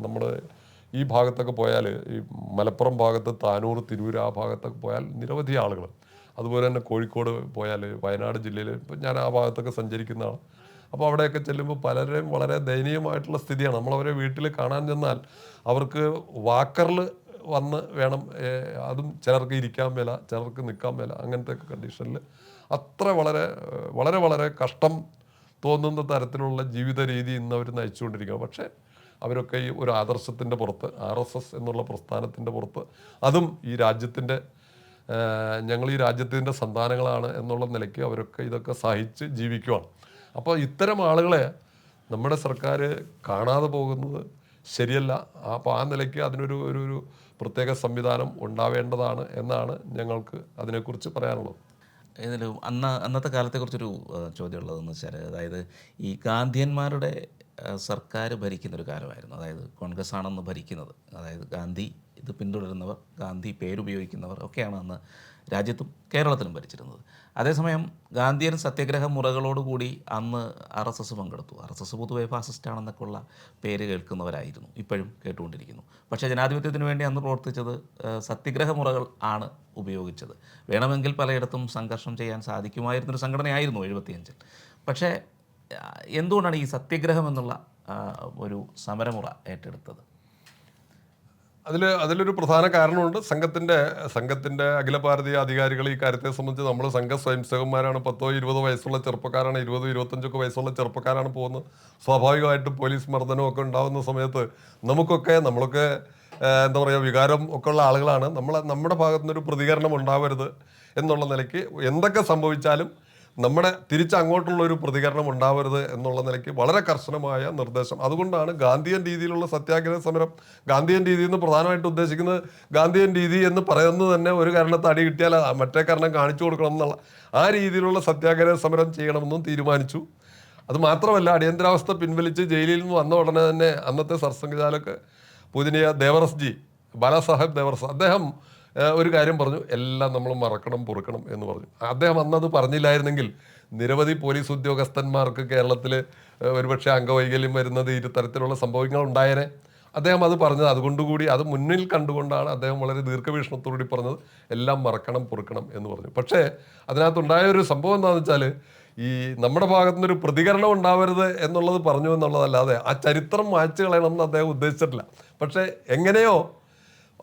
നമ്മൾ ഈ ഭാഗത്തൊക്കെ പോയാൽ, ഈ മലപ്പുറം ഭാഗത്ത് താനൂർ, തിരൂർ ആ ഭാഗത്തൊക്കെ പോയാൽ നിരവധി ആളുകൾ, അതുപോലെ തന്നെ കോഴിക്കോട് പോയാൽ, വയനാട് ജില്ലയിൽ ഇപ്പം ഞാൻ ആ ഭാഗത്തൊക്കെ സഞ്ചരിക്കുന്നതാണ്. അപ്പോൾ അവിടെയൊക്കെ ചെല്ലുമ്പോൾ പലരെയും വളരെ ദയനീയമായിട്ടുള്ള സ്ഥിതിയാണ്. നമ്മളവരെ വീട്ടിൽ കാണാൻ ചെന്നാൽ അവർക്ക് വാക്കറിൽ വന്ന് വേണം, അതും ചിലർക്ക് ഇരിക്കാൻ മേല, ചിലർക്ക് നിൽക്കാൻ മേല, അങ്ങനത്തെ കണ്ടീഷനിൽ അത്ര വളരെ വളരെ വളരെ കഷ്ടം തോന്നുന്ന തരത്തിലുള്ള ജീവിത രീതി ഇന്ന് അവർ നയിച്ചുകൊണ്ടിരിക്കുക. പക്ഷേ അവരൊക്കെ ഈ ഒരു ആദർശത്തിൻ്റെ പുറത്ത്, RSS എന്നുള്ള പ്രസ്ഥാനത്തിൻ്റെ പുറത്ത്, അതും ഈ രാജ്യത്തിൻ്റെ, ഞങ്ങൾ ഈ രാജ്യത്തിൻ്റെ സന്താനങ്ങളാണ് എന്നുള്ള നിലയ്ക്ക് അവരൊക്കെ ഇതൊക്കെ സഹിച്ച് ജീവിക്കുവാണ്. അപ്പോൾ ഇത്തരം ആളുകളെ നമ്മുടെ സർക്കാർ കാണാതെ പോകുന്നത് ശരിയല്ല. അപ്പോൾ ആ നിലയ്ക്ക് അതിനൊരു പ്രത്യേക സംവിധാനം ഉണ്ടാവേണ്ടതാണ് എന്നാണ് ഞങ്ങൾക്ക് അതിനെക്കുറിച്ച് പറയാനുള്ളത്. ഇതിൽ അന്നത്തെ കാലത്തെക്കുറിച്ചൊരു ചോദ്യമുള്ളതെന്ന് വെച്ചാൽ, അതായത് ഈ ഗാന്ധിയന്മാരുടെ സർക്കാർ ഭരിക്കുന്നൊരു കാലമായിരുന്നു. അതായത് കോൺഗ്രസ് ആണെന്ന് ഭരിക്കുന്നത്, അതായത് ഗാന്ധി ഇത് പിന്തുടരുന്നവർ, ഗാന്ധി പേരുപയോഗിക്കുന്നവർ ഒക്കെയാണ് അന്ന് രാജ്യത്തും കേരളത്തിലും ഭരിച്ചിരുന്നത്. അതേസമയം ഗാന്ധിയൻ സത്യാഗ്രഹ മുറകളോടുകൂടി അന്ന് RSS പങ്കെടുത്തു. RSS പൊതുവെ ഫാസിസ്റ്റാണെന്നൊക്കെ ഉള്ള പേര് കേൾക്കുന്നവരായിരുന്നു, ഇപ്പോഴും കേട്ടുകൊണ്ടിരിക്കുന്നു. പക്ഷേ ജനാധിപത്യത്തിന് വേണ്ടി അന്ന് പ്രവർത്തിച്ചത് സത്യാഗ്രഹ മുറകൾ ആണ് ഉപയോഗിച്ചത്. വേണമെങ്കിൽ പലയിടത്തും സംഘർഷം ചെയ്യാൻ സാധിക്കുമായിരുന്നൊരു സംഘടനയായിരുന്നു 75-ൽ. പക്ഷേ എന്തുകൊണ്ടാണ് ഈ സത്യാഗ്രഹം എന്നുള്ള ഒരു സമരമുറ ഏറ്റെടുത്തത്? അതിലൊരു പ്രധാന കാരണമുണ്ട്. സംഘത്തിൻ്റെ അഖില ഭാരതീയ അധികാരികൾ ഈ കാര്യത്തെ സംബന്ധിച്ച്, നമ്മൾ സംഘ സ്വയംസേവകന്മാരാണ്, 10-20 വയസ്സുള്ള ചെറുപ്പക്കാരാണ്, 20-25 വയസ്സുള്ള ചെറുപ്പക്കാരാണ് പോകുന്നത്. സ്വാഭാവികമായിട്ടും പോലീസ് മർദ്ദനമൊക്കെ ഉണ്ടാകുന്ന സമയത്ത് നമ്മളൊക്കെ എന്താ പറയുക, വികാരം ഒക്കെ ഉള്ള ആളുകളാണ്. നമ്മുടെ ഭാഗത്തു നിന്നൊരു പ്രതികരണം ഉണ്ടാവരുത് എന്നുള്ള നിലയ്ക്ക് എന്തൊക്കെ സംഭവിച്ചാലും നമ്മുടെ തിരിച്ചങ്ങോട്ടുള്ള ഒരു പ്രതികരണം ഉണ്ടാവരുത് എന്നുള്ള നിലയ്ക്ക് വളരെ കർശനമായ നിർദ്ദേശം. അതുകൊണ്ടാണ് ഗാന്ധിയൻ രീതിയിലുള്ള സത്യാഗ്രഹ സമരം, ഗാന്ധിയൻ രീതി എന്ന് പ്രധാനമായിട്ട് ഉദ്ദേശിക്കുന്നത്, ഗാന്ധിയൻ രീതി എന്ന് പറയുന്നത് തന്നെ ഒരു കാരണത്ത് അടി കിട്ടിയാൽ മറ്റേ കാരണം കാണിച്ചു കൊടുക്കണം എന്നുള്ള ആ രീതിയിലുള്ള സത്യാഗ്രഹ സമരം ചെയ്യണമെന്നും തീരുമാനിച്ചു. അത് മാത്രമല്ല, അടിയന്തരാവസ്ഥ പിൻവലിച്ച് ജയിലിൽ നിന്ന് വന്ന ഉടനെ തന്നെ അന്നത്തെ സർസംഘചാലക് പൂജനീയ ദേവറസ്ജി, ബാലാസാഹേബ് ദേവറസ്, അദ്ദേഹം ഒരു കാര്യം പറഞ്ഞു, എല്ലാം നമ്മൾ മറക്കണം, പൊറുക്കണം എന്ന് പറഞ്ഞു. അദ്ദേഹം അന്നത് പറഞ്ഞില്ലായിരുന്നെങ്കിൽ നിരവധി പോലീസ് ഉദ്യോഗസ്ഥന്മാർക്ക് കേരളത്തിൽ ഒരുപക്ഷെ അംഗവൈകല്യം വരുന്നത്, ഇത്തരത്തിലുള്ള സംഭവങ്ങൾ ഉണ്ടായേനെ. അദ്ദേഹം അത് പറഞ്ഞത് അതുകൊണ്ടുകൂടി, അത് മുന്നിൽ കണ്ടുകൊണ്ടാണ് അദ്ദേഹം വളരെ ദീർഘവീക്ഷണത്തോടുകൂടി പറഞ്ഞത്, എല്ലാം മറക്കണം, പൊറുക്കണം എന്ന് പറഞ്ഞു. പക്ഷേ അതിനകത്തുണ്ടായ ഒരു സംഭവം എന്താണെന്ന് വെച്ചാൽ, ഈ നമ്മുടെ ഭാഗത്തുനിന്നൊരു പ്രതികരണം ഉണ്ടാവരുത് എന്നുള്ളത് പറഞ്ഞു എന്നുള്ളതല്ലാതെ ആ ചരിത്രം മായ്ച്ചു കളയണമെന്ന് അദ്ദേഹം ഉദ്ദേശിച്ചിട്ടില്ല. പക്ഷേ എങ്ങനെയോ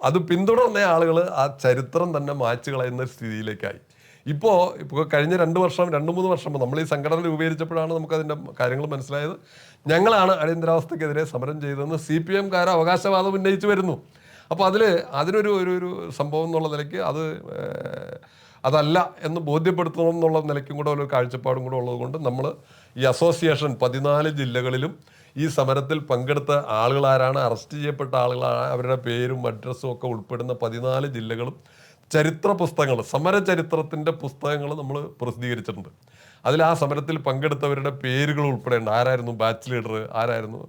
അത് പിന്തുടർന്ന ആളുകൾ ആ ചരിത്രം തന്നെ മായ്ച്ചു കളയുന്ന സ്ഥിതിയിലേക്കായി. ഇപ്പോൾ കഴിഞ്ഞ 2-3 വർഷം നമ്മൾ ഈ സംഘടന രൂപീകരിച്ചപ്പോഴാണ് നമുക്കതിൻ്റെ കാര്യങ്ങൾ മനസ്സിലായത്. ഞങ്ങളാണ് അടിയന്തരാവസ്ഥക്കെതിരെ സമരം ചെയ്തതെന്ന് CPM-കാർ അവകാശവാദം ഉന്നയിച്ചു വരുന്നു. അപ്പോൾ അതിനൊരു സംഭവം എന്നുള്ള നിലയ്ക്ക് അതല്ല എന്ന് ബോധ്യപ്പെടുത്തണം എന്നുള്ള നിലയ്ക്കും കൂടെ ഒരു കാഴ്ചപ്പാടും കൂടെ ഉള്ളതുകൊണ്ട് നമ്മൾ ഈ അസോസിയേഷൻ 14 ജില്ലകളിലും ഈ സമരത്തിൽ പങ്കെടുത്ത ആളുകളാരാണ്, അറസ്റ്റ് ചെയ്യപ്പെട്ട ആളുകളാണ്, അവരുടെ പേരും അഡ്രസ്സും ഒക്കെ ഉൾപ്പെടുന്ന 14 ജില്ലകളും ചരിത്ര പുസ്തകങ്ങൾ, സമരചരിത്രത്തിൻ്റെ പുസ്തകങ്ങൾ നമ്മൾ പ്രസിദ്ധീകരിച്ചിട്ടുണ്ട്. അതിൽ ആ സമരത്തിൽ പങ്കെടുത്തവരുടെ പേരുകൾ ഉൾപ്പെടെയുണ്ട്. ആരായിരുന്നു ബാച്ച് ലീഡർ, ആരായിരുന്നു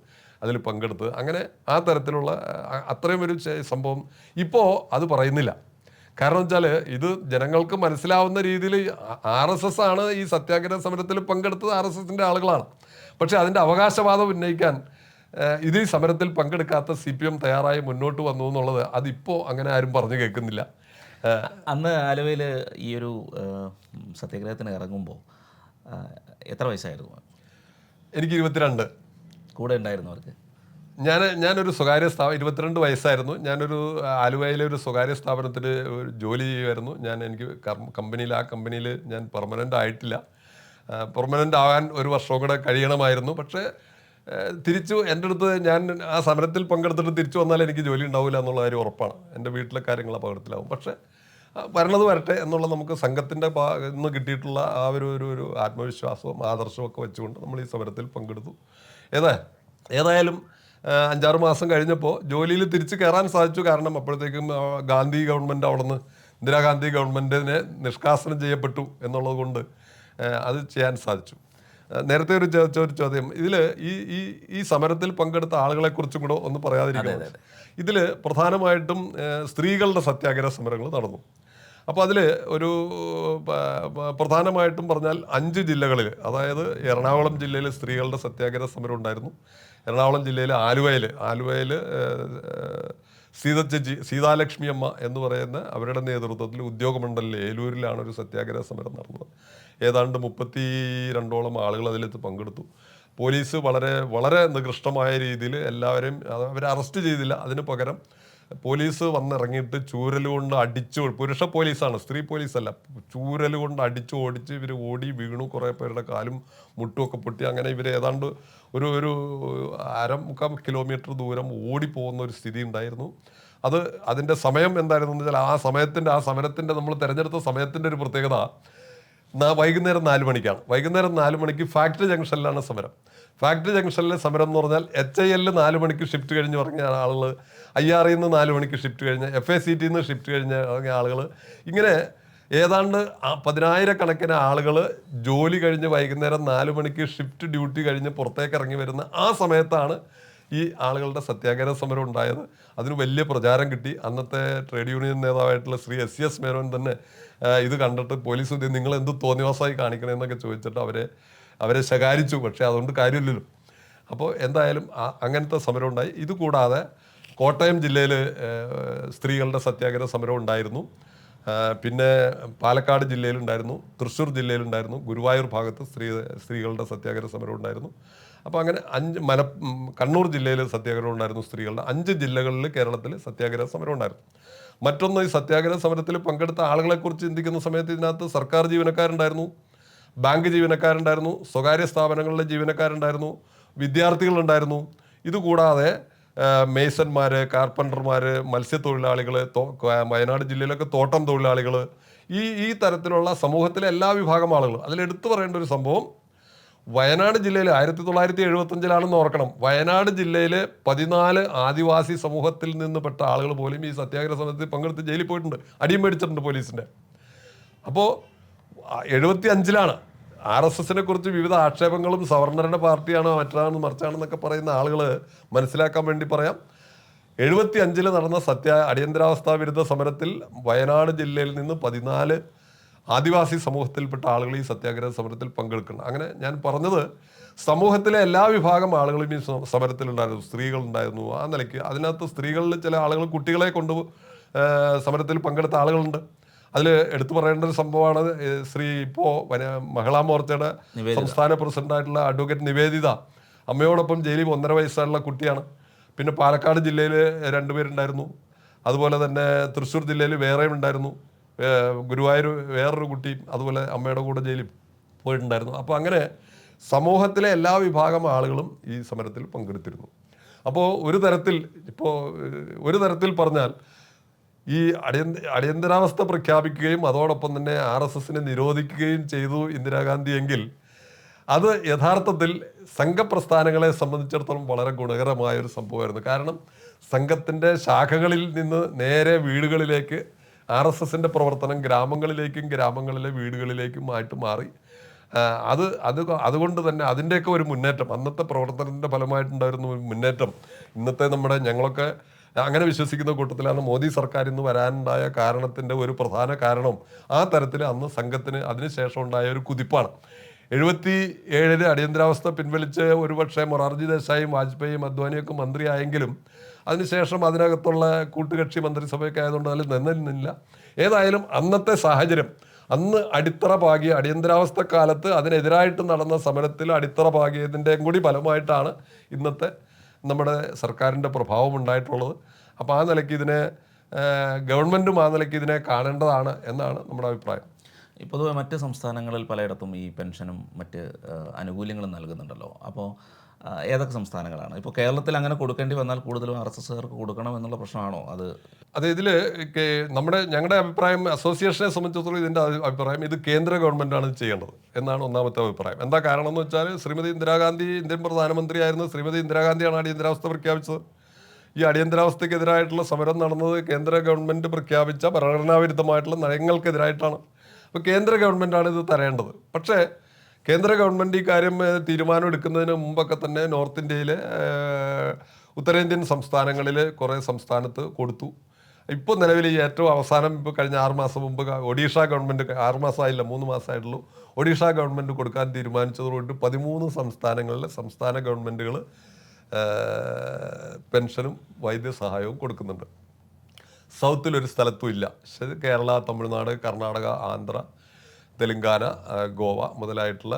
അതിൽ പങ്കെടുത്തത്, അങ്ങനെ ആ തരത്തിലുള്ള അത്രയും ഒരു സംഭവം ഇപ്പോൾ അത് പറയുന്നില്ല. കാരണം വെച്ചാൽ ഇത് ജനങ്ങൾക്ക് മനസ്സിലാവുന്ന രീതിയിൽ RSS ആണ് ഈ സത്യാഗ്രഹ സമരത്തിൽ പങ്കെടുത്തത്, RSSൻ്റെ ആളുകളാണ്. പക്ഷേ അതിൻ്റെ അവകാശവാദം ഉന്നയിക്കാൻ ഇത് ഈ സമരത്തിൽ പങ്കെടുക്കാത്ത CPM തയ്യാറായി മുന്നോട്ട് വന്നു എന്നുള്ളത് അതിപ്പോൾ അങ്ങനെ ആരും പറഞ്ഞു കേൾക്കുന്നില്ല. അന്ന് ആലുവയിൽ ഈ ഒരു സത്യാഗ്രഹത്തിന് ഇറങ്ങുമ്പോൾ എത്ര വയസ്സായിരുന്നു? എനിക്ക് 22. കൂടെ ഉണ്ടായിരുന്നു അവർക്ക്? ഞാനൊരു സ്വകാര്യ 22 വയസ്സായിരുന്നു. ഞാനൊരു ആലുവയിലെ ഒരു സ്വകാര്യ സ്ഥാപനത്തിൽ ജോലി ചെയ്യുമായിരുന്നു. എനിക്ക് ആ കമ്പനിയിൽ ഞാൻ പെർമനൻ്റ് ആയിട്ടില്ല. പെർമനൻ്റ് ആകാൻ ഒരു വർഷവും കൂടെ കഴിയണമായിരുന്നു. പക്ഷേ തിരിച്ചു എൻ്റെ അടുത്ത് ഞാൻ ആ സമരത്തിൽ പങ്കെടുത്തിട്ട് തിരിച്ചു വന്നാൽ എനിക്ക് ജോലി ഉണ്ടാവില്ല എന്നുള്ള കാര്യം ഉറപ്പാണ്. എൻ്റെ വീട്ടിലെ കാര്യങ്ങൾ അപകടത്തിലാവും. പക്ഷേ വരണത് വരട്ടെ എന്നുള്ള നമുക്ക് സംഘത്തിൻ്റെ ഇന്ന് കിട്ടിയിട്ടുള്ള ആ ഒരു ആത്മവിശ്വാസവും ആദർശവും ഒക്കെ വെച്ചുകൊണ്ട് നമ്മൾ ഈ സമരത്തിൽ പങ്കെടുത്തു. ഏതായാലും 5-6 മാസം കഴിഞ്ഞപ്പോൾ ജോലിയിൽ തിരിച്ച് കയറാൻ സാധിച്ചു. കാരണം അപ്പോഴത്തേക്കും ഗാന്ധി ഗവൺമെൻറ് അവിടുന്ന് ഇന്ദിരാഗാന്ധി ഗവൺമെൻറ്റിനെ നിഷ്കാസനം ചെയ്യപ്പെട്ടു എന്നുള്ളത് കൊണ്ട് അത് ചെയ്യാൻ സാധിച്ചു. നേരത്തെ ഒരു ചോദ്യം, ഇതിൽ ഈ സമരത്തിൽ പങ്കെടുത്ത ആളുകളെക്കുറിച്ചും കൂടെ ഒന്ന് പറയാതിരിക്കണം. ഇതിൽ പ്രധാനമായിട്ടും സ്ത്രീകളുടെ സത്യാഗ്രഹ സമരങ്ങൾ നടന്നു. അപ്പോൾ അതിൽ ഒരു പ്രധാനമായിട്ടും പറഞ്ഞാൽ 5 ജില്ലകളിൽ, അതായത് എറണാകുളം ജില്ലയിൽ സ്ത്രീകളുടെ സത്യാഗ്രഹ സമരം ഉണ്ടായിരുന്നു. എറണാകുളം ജില്ലയിൽ ആലുവയിൽ സീതാലക്ഷ്മി അമ്മ എന്ന് പറയുന്ന അവരുടെ നേതൃത്വത്തിൽ ഉദ്യോഗമണ്ഡലിൽ ഏലൂരിലാണ് ഒരു സത്യാഗ്രഹ സമരം നടന്നത്. ഏതാണ്ട് 32ഓളം ആളുകൾ അതിലെത്തി പങ്കെടുത്തു. പോലീസ് വളരെ വളരെ നികൃഷ്ടമായ രീതിയിൽ എല്ലാവരെയും അവരെ അറസ്റ്റ് ചെയ്തില്ല. അതിന് പകരം പോലീസ് വന്നിറങ്ങിയിട്ട് ചൂരലുകൊണ്ട് അടിച്ചു, പുരുഷ പോലീസാണ്, സ്ത്രീ പോലീസല്ല, ചൂരലുകൊണ്ട് അടിച്ചു ഓടിച്ച് ഇവർ ഓടി വീണു. കുറേ പേരുടെ കാലും മുട്ടുമൊക്കെ പൊട്ടി. അങ്ങനെ ഇവർ ഏതാണ്ട് ഒരു 1/4 കിലോമീറ്റർ ദൂരം ഓടിപ്പോകുന്ന ഒരു സ്ഥിതി ഉണ്ടായിരുന്നു. അതിൻ്റെ സമയം എന്തായിരുന്നു എന്ന് വെച്ചാൽ ആ സമരത്തിൻ്റെ നമ്മൾ തിരഞ്ഞെടുത്ത സമയത്തിൻ്റെ ഒരു പ്രത്യേകത വൈകുന്നേരം 4 മണിക്കാണ്. വൈകുന്നേരം 4 മണിക്ക് ഫാക്ടറി ജംഗ്ഷനിലാണ് സമരം. ഫാക്ടറി ജംഗ്ഷനിലെ സമരം എന്ന് പറഞ്ഞാൽ HIL 4 മണിക്ക് ഷിഫ്റ്റ് കഴിഞ്ഞ് ഇറങ്ങിയ ആളുകൾ, IRE 4 മണിക്ക് ഷിഫ്റ്റ് കഴിഞ്ഞ്, FACT ഷിഫ്റ്റ് കഴിഞ്ഞ് ഇറങ്ങിയ ആളുകൾ, ഇങ്ങനെ ഏതാണ്ട് 10,000 ആളുകൾ ജോലി കഴിഞ്ഞ് വൈകുന്നേരം 4 മണിക്ക് ഷിഫ്റ്റ് ഡ്യൂട്ടി കഴിഞ്ഞ് പുറത്തേക്ക് ഇറങ്ങി വരുന്ന ആ സമയത്താണ് ഈ ആളുകളുടെ സത്യാഗ്രഹ സമരം ഉണ്ടായത്. അതിന് വലിയ പ്രചാരം കിട്ടി. അന്നത്തെ ട്രേഡ് യൂണിയൻ നേതാവായിട്ടുള്ള ശ്രീ SCS മേനോൻ തന്നെ ഇത് കണ്ടിട്ട് പോലീസ് നിങ്ങൾ എന്ത് തോന്നിവാസമായി കാണിക്കണമെന്നൊക്കെ ചോദിച്ചിട്ട് അവരെ ശകാരിച്ചു. പക്ഷേ അതുകൊണ്ട് കാര്യമില്ലല്ലോ. അപ്പോൾ എന്തായാലും അങ്ങനത്തെ സമരം ഉണ്ടായി. ഇതുകൂടാതെ കോട്ടയം ജില്ലയിൽ സ്ത്രീകളുടെ സത്യാഗ്രഹ സമരം ഉണ്ടായിരുന്നു. പിന്നെ പാലക്കാട് ജില്ലയിലുണ്ടായിരുന്നു, തൃശ്ശൂർ ജില്ലയിലുണ്ടായിരുന്നു, ഗുരുവായൂർ ഭാഗത്ത് സ്ത്രീകളുടെ സത്യാഗ്രഹ സമരം ഉണ്ടായിരുന്നു. അപ്പോൾ അങ്ങനെ കണ്ണൂർ ജില്ലയിൽ സത്യാഗ്രഹം ഉണ്ടായിരുന്നു സ്ത്രീകളുടെ. 5 ജില്ലകളിൽ കേരളത്തിൽ സത്യാഗ്രഹ സമരം ഉണ്ടായിരുന്നു. മറ്റൊന്ന്, ഈ സത്യാഗ്രഹ സമരത്തിൽ പങ്കെടുത്ത ആളുകളെക്കുറിച്ച് ചിന്തിക്കുന്ന സമയത്ത് ഇതിനകത്ത് സർക്കാർ ജീവനക്കാരുണ്ടായിരുന്നു, ബാങ്ക് ജീവനക്കാരുണ്ടായിരുന്നു, സ്വകാര്യ സ്ഥാപനങ്ങളിലെ ജീവനക്കാരുണ്ടായിരുന്നു, വിദ്യാർത്ഥികളുണ്ടായിരുന്നു. ഇതുകൂടാതെ മേസന്മാർ, കാർപ്പൻ്റർമാർ, മത്സ്യത്തൊഴിലാളികൾ, വയനാട് ജില്ലയിലൊക്കെ തോട്ടം തൊഴിലാളികൾ, ഈ തരത്തിലുള്ള സമൂഹത്തിലെ എല്ലാ വിഭാഗം ആളുകൾ. അതിലെടുത്തു പറയേണ്ട ഒരു സംഭവം, വയനാട് ജില്ലയിൽ 1975 ഓർക്കണം, വയനാട് ജില്ലയിലെ 14 ആദിവാസി സമൂഹത്തിൽ നിന്ന് പെട്ട ആളുകൾ പോലും ഈ സത്യാഗ്രഹ സമരത്തിൽ പങ്കെടുത്ത് ജയിലിൽ പോയിട്ടുണ്ട്, അടിയും മേടിച്ചിട്ടുണ്ട് പോലീസിൻ്റെ. അപ്പോൾ 75 RSSനെ കുറിച്ച് വിവിധ ആക്ഷേപങ്ങളും സവർണരുടെ പാർട്ടിയാണോ മറ്റാണെന്ന് മറിച്ചാണെന്നൊക്കെ പറയുന്ന ആളുകൾ മനസ്സിലാക്കാൻ വേണ്ടി പറയാം. 75 നടന്ന അടിയന്തരാവസ്ഥാ വിരുദ്ധ സമരത്തിൽ വയനാട് ജില്ലയിൽ നിന്ന് 14 ആദിവാസി സമൂഹത്തിൽപ്പെട്ട ആളുകൾ ഈ സത്യാഗ്രഹ സമരത്തിൽ പങ്കെടുക്കണം. അങ്ങനെ ഞാൻ പറഞ്ഞത് സമൂഹത്തിലെ എല്ലാ വിഭാഗം ആളുകളും ഈ സമരത്തിലുണ്ടായിരുന്നു. സ്ത്രീകളുണ്ടായിരുന്നു. ആ നിലയ്ക്ക് അതിനകത്ത് സ്ത്രീകളിൽ ചില ആളുകൾ കുട്ടികളെ കൊണ്ട് സമരത്തിൽ പങ്കെടുത്ത ആളുകളുണ്ട്. അതിൽ എടുത്തു പറയേണ്ട ഒരു സംഭവമാണ് ഇപ്പോൾ മഹിളാ മോർച്ചയുടെ സംസ്ഥാന പ്രസിഡന്റായിട്ടുള്ള അഡ്വക്കേറ്റ് നിവേദിത. അമ്മയോടൊപ്പം ജയിലിൽ 1.5 വയസ്സായുള്ള കുട്ടിയാണ്. പിന്നെ പാലക്കാട് ജില്ലയിൽ 2 പേരുണ്ടായിരുന്നു. അതുപോലെ തന്നെ തൃശ്ശൂർ ജില്ലയിൽ വേറെയും ഉണ്ടായിരുന്നു. ഗുരുവായൂർ വേറൊരു കുട്ടിയും അതുപോലെ അമ്മയുടെ കൂടെ ജയിലിൽ പോയിട്ടുണ്ടായിരുന്നു. അപ്പോൾ അങ്ങനെ സമൂഹത്തിലെ എല്ലാ വിഭാഗം ആളുകളും ഈ സമരത്തിൽ പങ്കെടുത്തിരുന്നു. അപ്പോൾ ഒരു തരത്തിൽ പറഞ്ഞാൽ ഈ അടിയന്തരാവസ്ഥ പ്രഖ്യാപിക്കുകയും അതോടൊപ്പം തന്നെ RSSനെ നിരോധിക്കുകയും ചെയ്തു ഇന്ദിരാഗാന്ധി എങ്കിൽ അത് യഥാർത്ഥത്തിൽ സംഘപ്രസ്ഥാനങ്ങളെ സംബന്ധിച്ചിടത്തോളം വളരെ ഗുണകരമായൊരു സംഭവമായിരുന്നു. കാരണം സംഘത്തിൻ്റെ ശാഖകളിൽ നിന്ന് നേരെ വീടുകളിലേക്ക് RSSന്റെ പ്രവർത്തനം ഗ്രാമങ്ങളിലെ വീടുകളിലേക്കും ആയിട്ട് മാറി. അതുകൊണ്ട് തന്നെ അതിൻ്റെയൊക്കെ ഒരു മുന്നേറ്റം, അന്നത്തെ പ്രവർത്തനത്തിൻ്റെ ഫലമായിട്ടുണ്ടായിരുന്ന ഒരു മുന്നേറ്റം ഇന്നത്തെ ഞങ്ങളൊക്കെ അങ്ങനെ വിശ്വസിക്കുന്ന കൂട്ടത്തിലാണ് മോദി സർക്കാർ ഇന്ന് വരാനുണ്ടായ കാരണത്തിൻ്റെ ഒരു പ്രധാന കാരണം ആ തരത്തിൽ അന്ന് സംഘത്തിന് അതിനുശേഷം ഉണ്ടായ ഒരു കുതിപ്പാണ്. 77 അടിയന്തരാവസ്ഥ പിൻവലിച്ച് ഒരുപക്ഷെ മൊറാർജി ദേശായിയും വാജ്പേയിയും അദ്വാനിയൊക്കെ മന്ത്രിയായെങ്കിലും അതിനുശേഷം അതിനകത്തുള്ള കൂട്ടുകക്ഷി മന്ത്രിസഭയൊക്കെ ആയതുകൊണ്ട് അതിൽ നിന്നില്ല. ഏതായാലും അന്നത്തെ സാഹചര്യം, അന്ന് അടിത്തറ പാകിയ അടിയന്തരാവസ്ഥ കാലത്ത് അതിനെതിരായിട്ട് നടന്ന സമരത്തിൽ അടിത്തറ പാകിയതിൻ്റെയും കൂടി ഫലമായിട്ടാണ് ഇന്നത്തെ നമ്മുടെ സർക്കാരിൻ്റെ പ്രഭാവം ഉണ്ടായിട്ടുള്ളത്. അപ്പോൾ ആ നിലയ്ക്ക് ഇതിനെ ഗവൺമെൻറ്റും ആ നിലയ്ക്ക് ഇതിനെ കാണേണ്ടതാണ് എന്നാണ് നമ്മുടെ അഭിപ്രായം. പൊതുവെ മറ്റ് സംസ്ഥാനങ്ങളിൽ പലയിടത്തും ഈ പെൻഷനും മറ്റ് ആനുകൂല്യങ്ങളും നൽകുന്നുണ്ടല്ലോ. അപ്പോൾ ഏതൊക്കെ സംസ്ഥാനങ്ങളാണ്? ഇപ്പോൾ കേരളത്തിൽ അങ്ങനെ കൊടുക്കേണ്ടി വന്നാൽ കൂടുതലും RSSകാർക്ക് കൊടുക്കണം എന്നുള്ള പ്രശ്നമാണോ അത്? ഇതിൽ ഞങ്ങളുടെ അഭിപ്രായം, അസോസിയേഷനെ സംബന്ധിച്ചിടത്തോളം ഇതിൻ്റെ അഭിപ്രായം ഇത് കേന്ദ്ര ഗവൺമെൻറ്റാണ് ചെയ്യേണ്ടത് എന്നാണ് ഒന്നാമത്തെ അഭിപ്രായം. എന്താ കാരണം എന്ന് വെച്ചാൽ ശ്രീമതി ഇന്ദിരാഗാന്ധി ഇന്ത്യൻ പ്രധാനമന്ത്രിയായിരുന്നു. ശ്രീമതി ഇന്ദിരാഗാന്ധിയാണ് അടിയന്തരാവസ്ഥ പ്രഖ്യാപിച്ചത്. ഈ അടിയന്തരാവസ്ഥയ്ക്കെതിരായിട്ടുള്ള സമരം നടന്നത് കേന്ദ്ര ഗവൺമെൻറ് പ്രഖ്യാപിച്ച ഭരണഘടനാവിരുദ്ധമായിട്ടുള്ള നയങ്ങൾക്കെതിരായിട്ടാണ്. അപ്പോൾ കേന്ദ്ര ഗവൺമെൻറ്റാണ് ഇത് തരേണ്ടത്. പക്ഷേ കേന്ദ്ര ഗവൺമെൻറ് ഈ കാര്യം തീരുമാനം എടുക്കുന്നതിന് മുമ്പൊക്കെ തന്നെ നോർത്ത് ഇന്ത്യയിലെ ഉത്തരേന്ത്യൻ സംസ്ഥാനങ്ങളിൽ കുറേ സംസ്ഥാനത്ത് കൊടുത്തു. ഇപ്പോൾ നിലവിൽ ഏറ്റവും അവസാനം ഇപ്പോൾ കഴിഞ്ഞ 6 മാസം മുമ്പ് ഒഡീഷ ഗവൺമെൻറ്, 6 മാസമായില്ല 3 മാസമായിട്ടുള്ളൂ, ഒഡീഷ ഗവൺമെൻറ് കൊടുക്കാൻ തീരുമാനിച്ചതുകൊണ്ട് 13 സംസ്ഥാനങ്ങളിലെ സംസ്ഥാന ഗവൺമെൻറ്റുകൾ പെൻഷനും വൈദ്യസഹായവും കൊടുക്കുന്നുണ്ട്. സൗത്തിലൊരു സ്ഥലത്തും ഇല്ല. കേരള, തമിഴ്നാട്, കർണാടക, ആന്ധ്ര, തെലുങ്കാന, ഗോവ മുതലായിട്ടുള്ള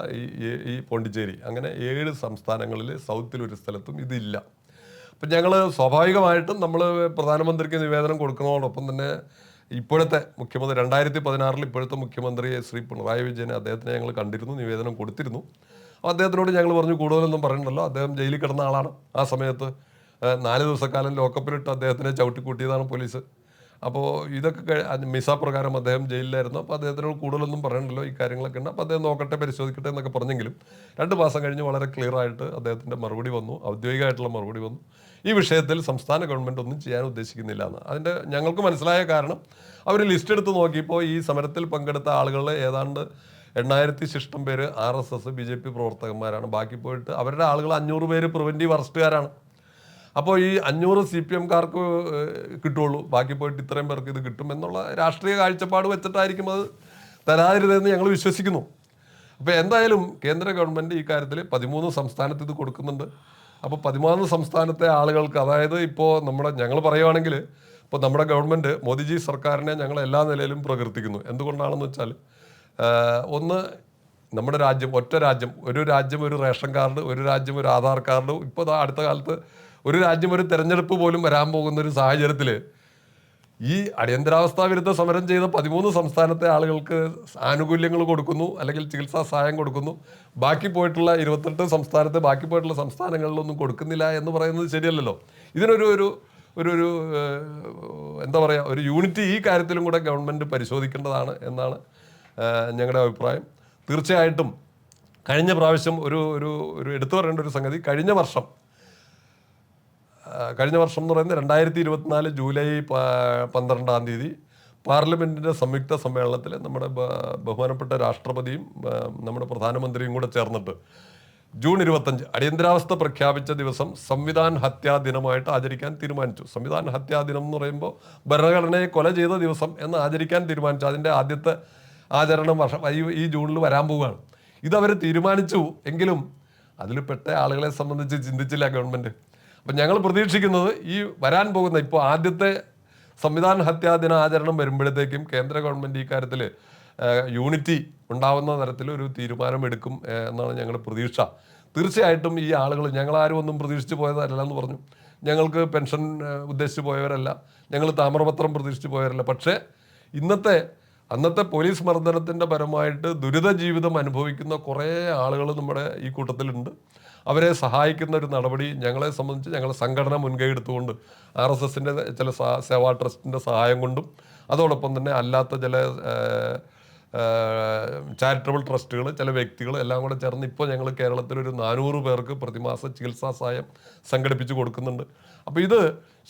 ഈ പോണ്ടിച്ചേരി, അങ്ങനെ 7 സംസ്ഥാനങ്ങളിൽ സൗത്തിലൊരു സ്ഥലത്തും ഇതില്ല. അപ്പം ഞങ്ങൾ സ്വാഭാവികമായിട്ടും നമ്മൾ പ്രധാനമന്ത്രിക്ക് നിവേദനം കൊടുക്കുന്നതോടൊപ്പം തന്നെ ഇപ്പോഴത്തെ മുഖ്യമന്ത്രി 2016 ഇപ്പോഴത്തെ മുഖ്യമന്ത്രി ശ്രീ പിണറായി വിജയനെ, അദ്ദേഹത്തിനെ ഞങ്ങൾ കണ്ടിരുന്നു, നിവേദനം കൊടുത്തിരുന്നു. അപ്പോൾ അദ്ദേഹത്തിനോട് ഞങ്ങൾ പറഞ്ഞു കൂടുതലൊന്നും പറയണ്ടല്ലോ, അദ്ദേഹം ജയിലിൽ കിടന്ന ആളാണ്. ആ സമയത്ത് 4 ദിവസക്കാലം ലോക്കപ്പിലിട്ട് അദ്ദേഹത്തിനെ ചവിട്ടിക്കൂട്ടിയതാണ് പോലീസ്. അപ്പോൾ ഇതൊക്കെ മിസ പ്രകാരം അദ്ദേഹം ജയിലിലായിരുന്നു. അപ്പോൾ അദ്ദേഹത്തിനോട് കൂടുതലൊന്നും പറയണ്ടല്ലോ, ഈ കാര്യങ്ങളൊക്കെ ഉണ്ട്, അപ്പോൾ അദ്ദേഹം നോക്കട്ടെ, പരിശോധിക്കട്ടെ എന്നൊക്കെ പറഞ്ഞെങ്കിലും 2 മാസം കഴിഞ്ഞ് വളരെ ക്ലിയറായിട്ട് അദ്ദേഹത്തിൻ്റെ മറുപടി വന്നു, ഔദ്യോഗികമായിട്ടുള്ള മറുപടി വന്നു. ഈ വിഷയത്തിൽ സംസ്ഥാന ഗവൺമെൻറ് ഒന്നും ചെയ്യാൻ ഉദ്ദേശിക്കുന്നില്ല എന്ന്. അതിൻ്റെ ഞങ്ങൾക്ക് മനസ്സിലായ കാരണം അവർ ലിസ്റ്റ് എടുത്ത് നോക്കിയപ്പോൾ ഈ സമരത്തിൽ പങ്കെടുത്ത ആളുകളിൽ ഏതാണ്ട് 8000 ശിഷ്ടം പേര് RSS BJP പ്രവർത്തകന്മാരാണ്. ബാക്കി പോയിട്ട് അവരുടെ ആളുകൾ 500 പേര് പ്രിവൻറ്റീവ് അറസ്റ്റുകാരാണ്. അപ്പോൾ ഈ 500 CPMകാർക്ക് കിട്ടുള്ളൂ, ബാക്കി പോയിട്ട് ഇത്രയും പേർക്ക് ഇത് കിട്ടും എന്നുള്ള രാഷ്ട്രീയ കാഴ്ചപ്പാട് വെച്ചിട്ടായിരിക്കും അത് തരാതിരുന്നതെന്ന് ഞങ്ങൾ വിശ്വസിക്കുന്നു. അപ്പോൾ എന്തായാലും കേന്ദ്ര ഗവൺമെൻറ് ഈ കാര്യത്തിൽ 13 സംസ്ഥാനത്ത് ഇത് കൊടുക്കുന്നുണ്ട്. അപ്പോൾ 13 സംസ്ഥാനത്തെ ആളുകൾക്ക്, അതായത് ഇപ്പോൾ ഞങ്ങൾ പറയുവാണെങ്കിൽ ഇപ്പോൾ നമ്മുടെ ഗവൺമെൻറ്, മോദിജി സർക്കാരിനെ ഞങ്ങൾ എല്ലാ നിലയിലും പ്രകീർത്തിക്കുന്നു. എന്തുകൊണ്ടാണെന്ന് വെച്ചാൽ, ഒന്ന്, നമ്മുടെ രാജ്യം ഒറ്റ രാജ്യം, ഒരു രാജ്യം ഒരു റേഷൻ കാർഡ്, ഒരു രാജ്യം ഒരു ആധാർ കാർഡ്. ഇപ്പോൾ അടുത്ത കാലത്ത് ഒരു രാജ്യം ഒരു തെരഞ്ഞെടുപ്പ് പോലും വരാൻ പോകുന്ന ഒരു സാഹചര്യത്തിൽ ഈ അടിയന്തരാവസ്ഥാ വിരുദ്ധ സമരം ചെയ്ത 13 സംസ്ഥാനത്തെ ആളുകൾക്ക് ആനുകൂല്യങ്ങൾ കൊടുക്കുന്നു, അല്ലെങ്കിൽ ചികിത്സാ സഹായം കൊടുക്കുന്നു. ബാക്കി പോയിട്ടുള്ള 28 സംസ്ഥാനത്ത് ബാക്കി പോയിട്ടുള്ള സംസ്ഥാനങ്ങളിലൊന്നും കൊടുക്കുന്നില്ല എന്ന് പറയുന്നത് ശരിയല്ലല്ലോ. ഇതിനൊരു എന്താ പറയുക, ഒരു യൂണിറ്റി ഈ കാര്യത്തിലും കൂടെ ഗവൺമെൻറ് പരിശോധിക്കേണ്ടതാണ് എന്നാണ് ഞങ്ങളുടെ അഭിപ്രായം. തീർച്ചയായിട്ടും കഴിഞ്ഞ പ്രാവശ്യം ഒരു എടുത്തു പറയേണ്ട ഒരു സംഗതി, കഴിഞ്ഞ വർഷം എന്ന് പറയുന്നത് 2024 ജൂലൈ 12-ാം തീയതി പാർലമെൻറ്റിൻ്റെ സംയുക്ത സമ്മേളനത്തിൽ നമ്മുടെ ബഹുമാനപ്പെട്ട രാഷ്ട്രപതിയും നമ്മുടെ പ്രധാനമന്ത്രിയും കൂടെ ചേർന്നിട്ട് ജൂൺ 25 അടിയന്തരാവസ്ഥ പ്രഖ്യാപിച്ച ദിവസം സംവിധാൻ ഹത്യാ ദിനമായിട്ട് ആചരിക്കാൻ തീരുമാനിച്ചു. സംവിധാൻ ഹത്യാ ദിനം എന്ന് പറയുമ്പോൾ ഭരണഘടനയെ കൊല ചെയ്ത ദിവസം എന്ന് ആചരിക്കാൻ തീരുമാനിച്ചു. അതിൻ്റെ ആദ്യത്തെ ആചരണം ഈ ജൂണിൽ വരാൻ പോവുകയാണ്. ഇതവർ തീരുമാനിച്ചു എങ്കിലും അതിൽ പെട്ട ആളുകളെ സംബന്ധിച്ച് ചിന്തിച്ചില്ല ഗവൺമെൻറ്. അപ്പം ഞങ്ങൾ പ്രതീക്ഷിക്കുന്നത് ഈ വരാൻ പോകുന്ന ഇപ്പോൾ ആദ്യത്തെ സംവിധാൻ ഹത്യാ ദിന ആചരണം വരുമ്പോഴത്തേക്കും കേന്ദ്ര ഗവൺമെൻറ് ഈ കാര്യത്തിൽ യൂണിറ്റി ഉണ്ടാവുന്ന തരത്തിൽ ഒരു തീരുമാനം എടുക്കും എന്നാണ് ഞങ്ങളുടെ പ്രതീക്ഷ. തീർച്ചയായിട്ടും ഈ ആളുകൾ, ഞങ്ങളാരും ഒന്നും പ്രതീക്ഷിച്ച് പോയതല്ല എന്ന് പറഞ്ഞു. ഞങ്ങൾക്ക് പെൻഷൻ ഉദ്ദേശിച്ച് പോയവരല്ല, ഞങ്ങൾ താമ്രപത്രം പ്രതീക്ഷിച്ച് പോയവരല്ല. പക്ഷേ അന്നത്തെ പോലീസ് മർദ്ദനത്തിൻ്റെ പരമായിട്ട് ദുരിത ജീവിതം അനുഭവിക്കുന്ന കുറേ ആളുകൾ നമ്മുടെ ഈ കൂട്ടത്തിലുണ്ട്. അവരെ സഹായിക്കുന്ന ഒരു നടപടി ഞങ്ങളെ സംബന്ധിച്ച് ഞങ്ങളുടെ സംഘടന മുൻകൈ എടുത്തുകൊണ്ട് RSSൻ്റെ ചില സേവാ ട്രസ്റ്റിൻ്റെ സഹായം കൊണ്ടും അതോടൊപ്പം തന്നെ അല്ലാത്ത ചില ചാരിറ്റബിൾ ട്രസ്റ്റുകൾ, ചില വ്യക്തികൾ എല്ലാം കൂടെ ചേർന്ന് ഇപ്പോൾ ഞങ്ങൾ കേരളത്തിലൊരു 400 പേർക്ക് പ്രതിമാസ ചികിത്സാ സഹായം സംഘടിപ്പിച്ച് കൊടുക്കുന്നുണ്ട്. അപ്പോൾ ഇത്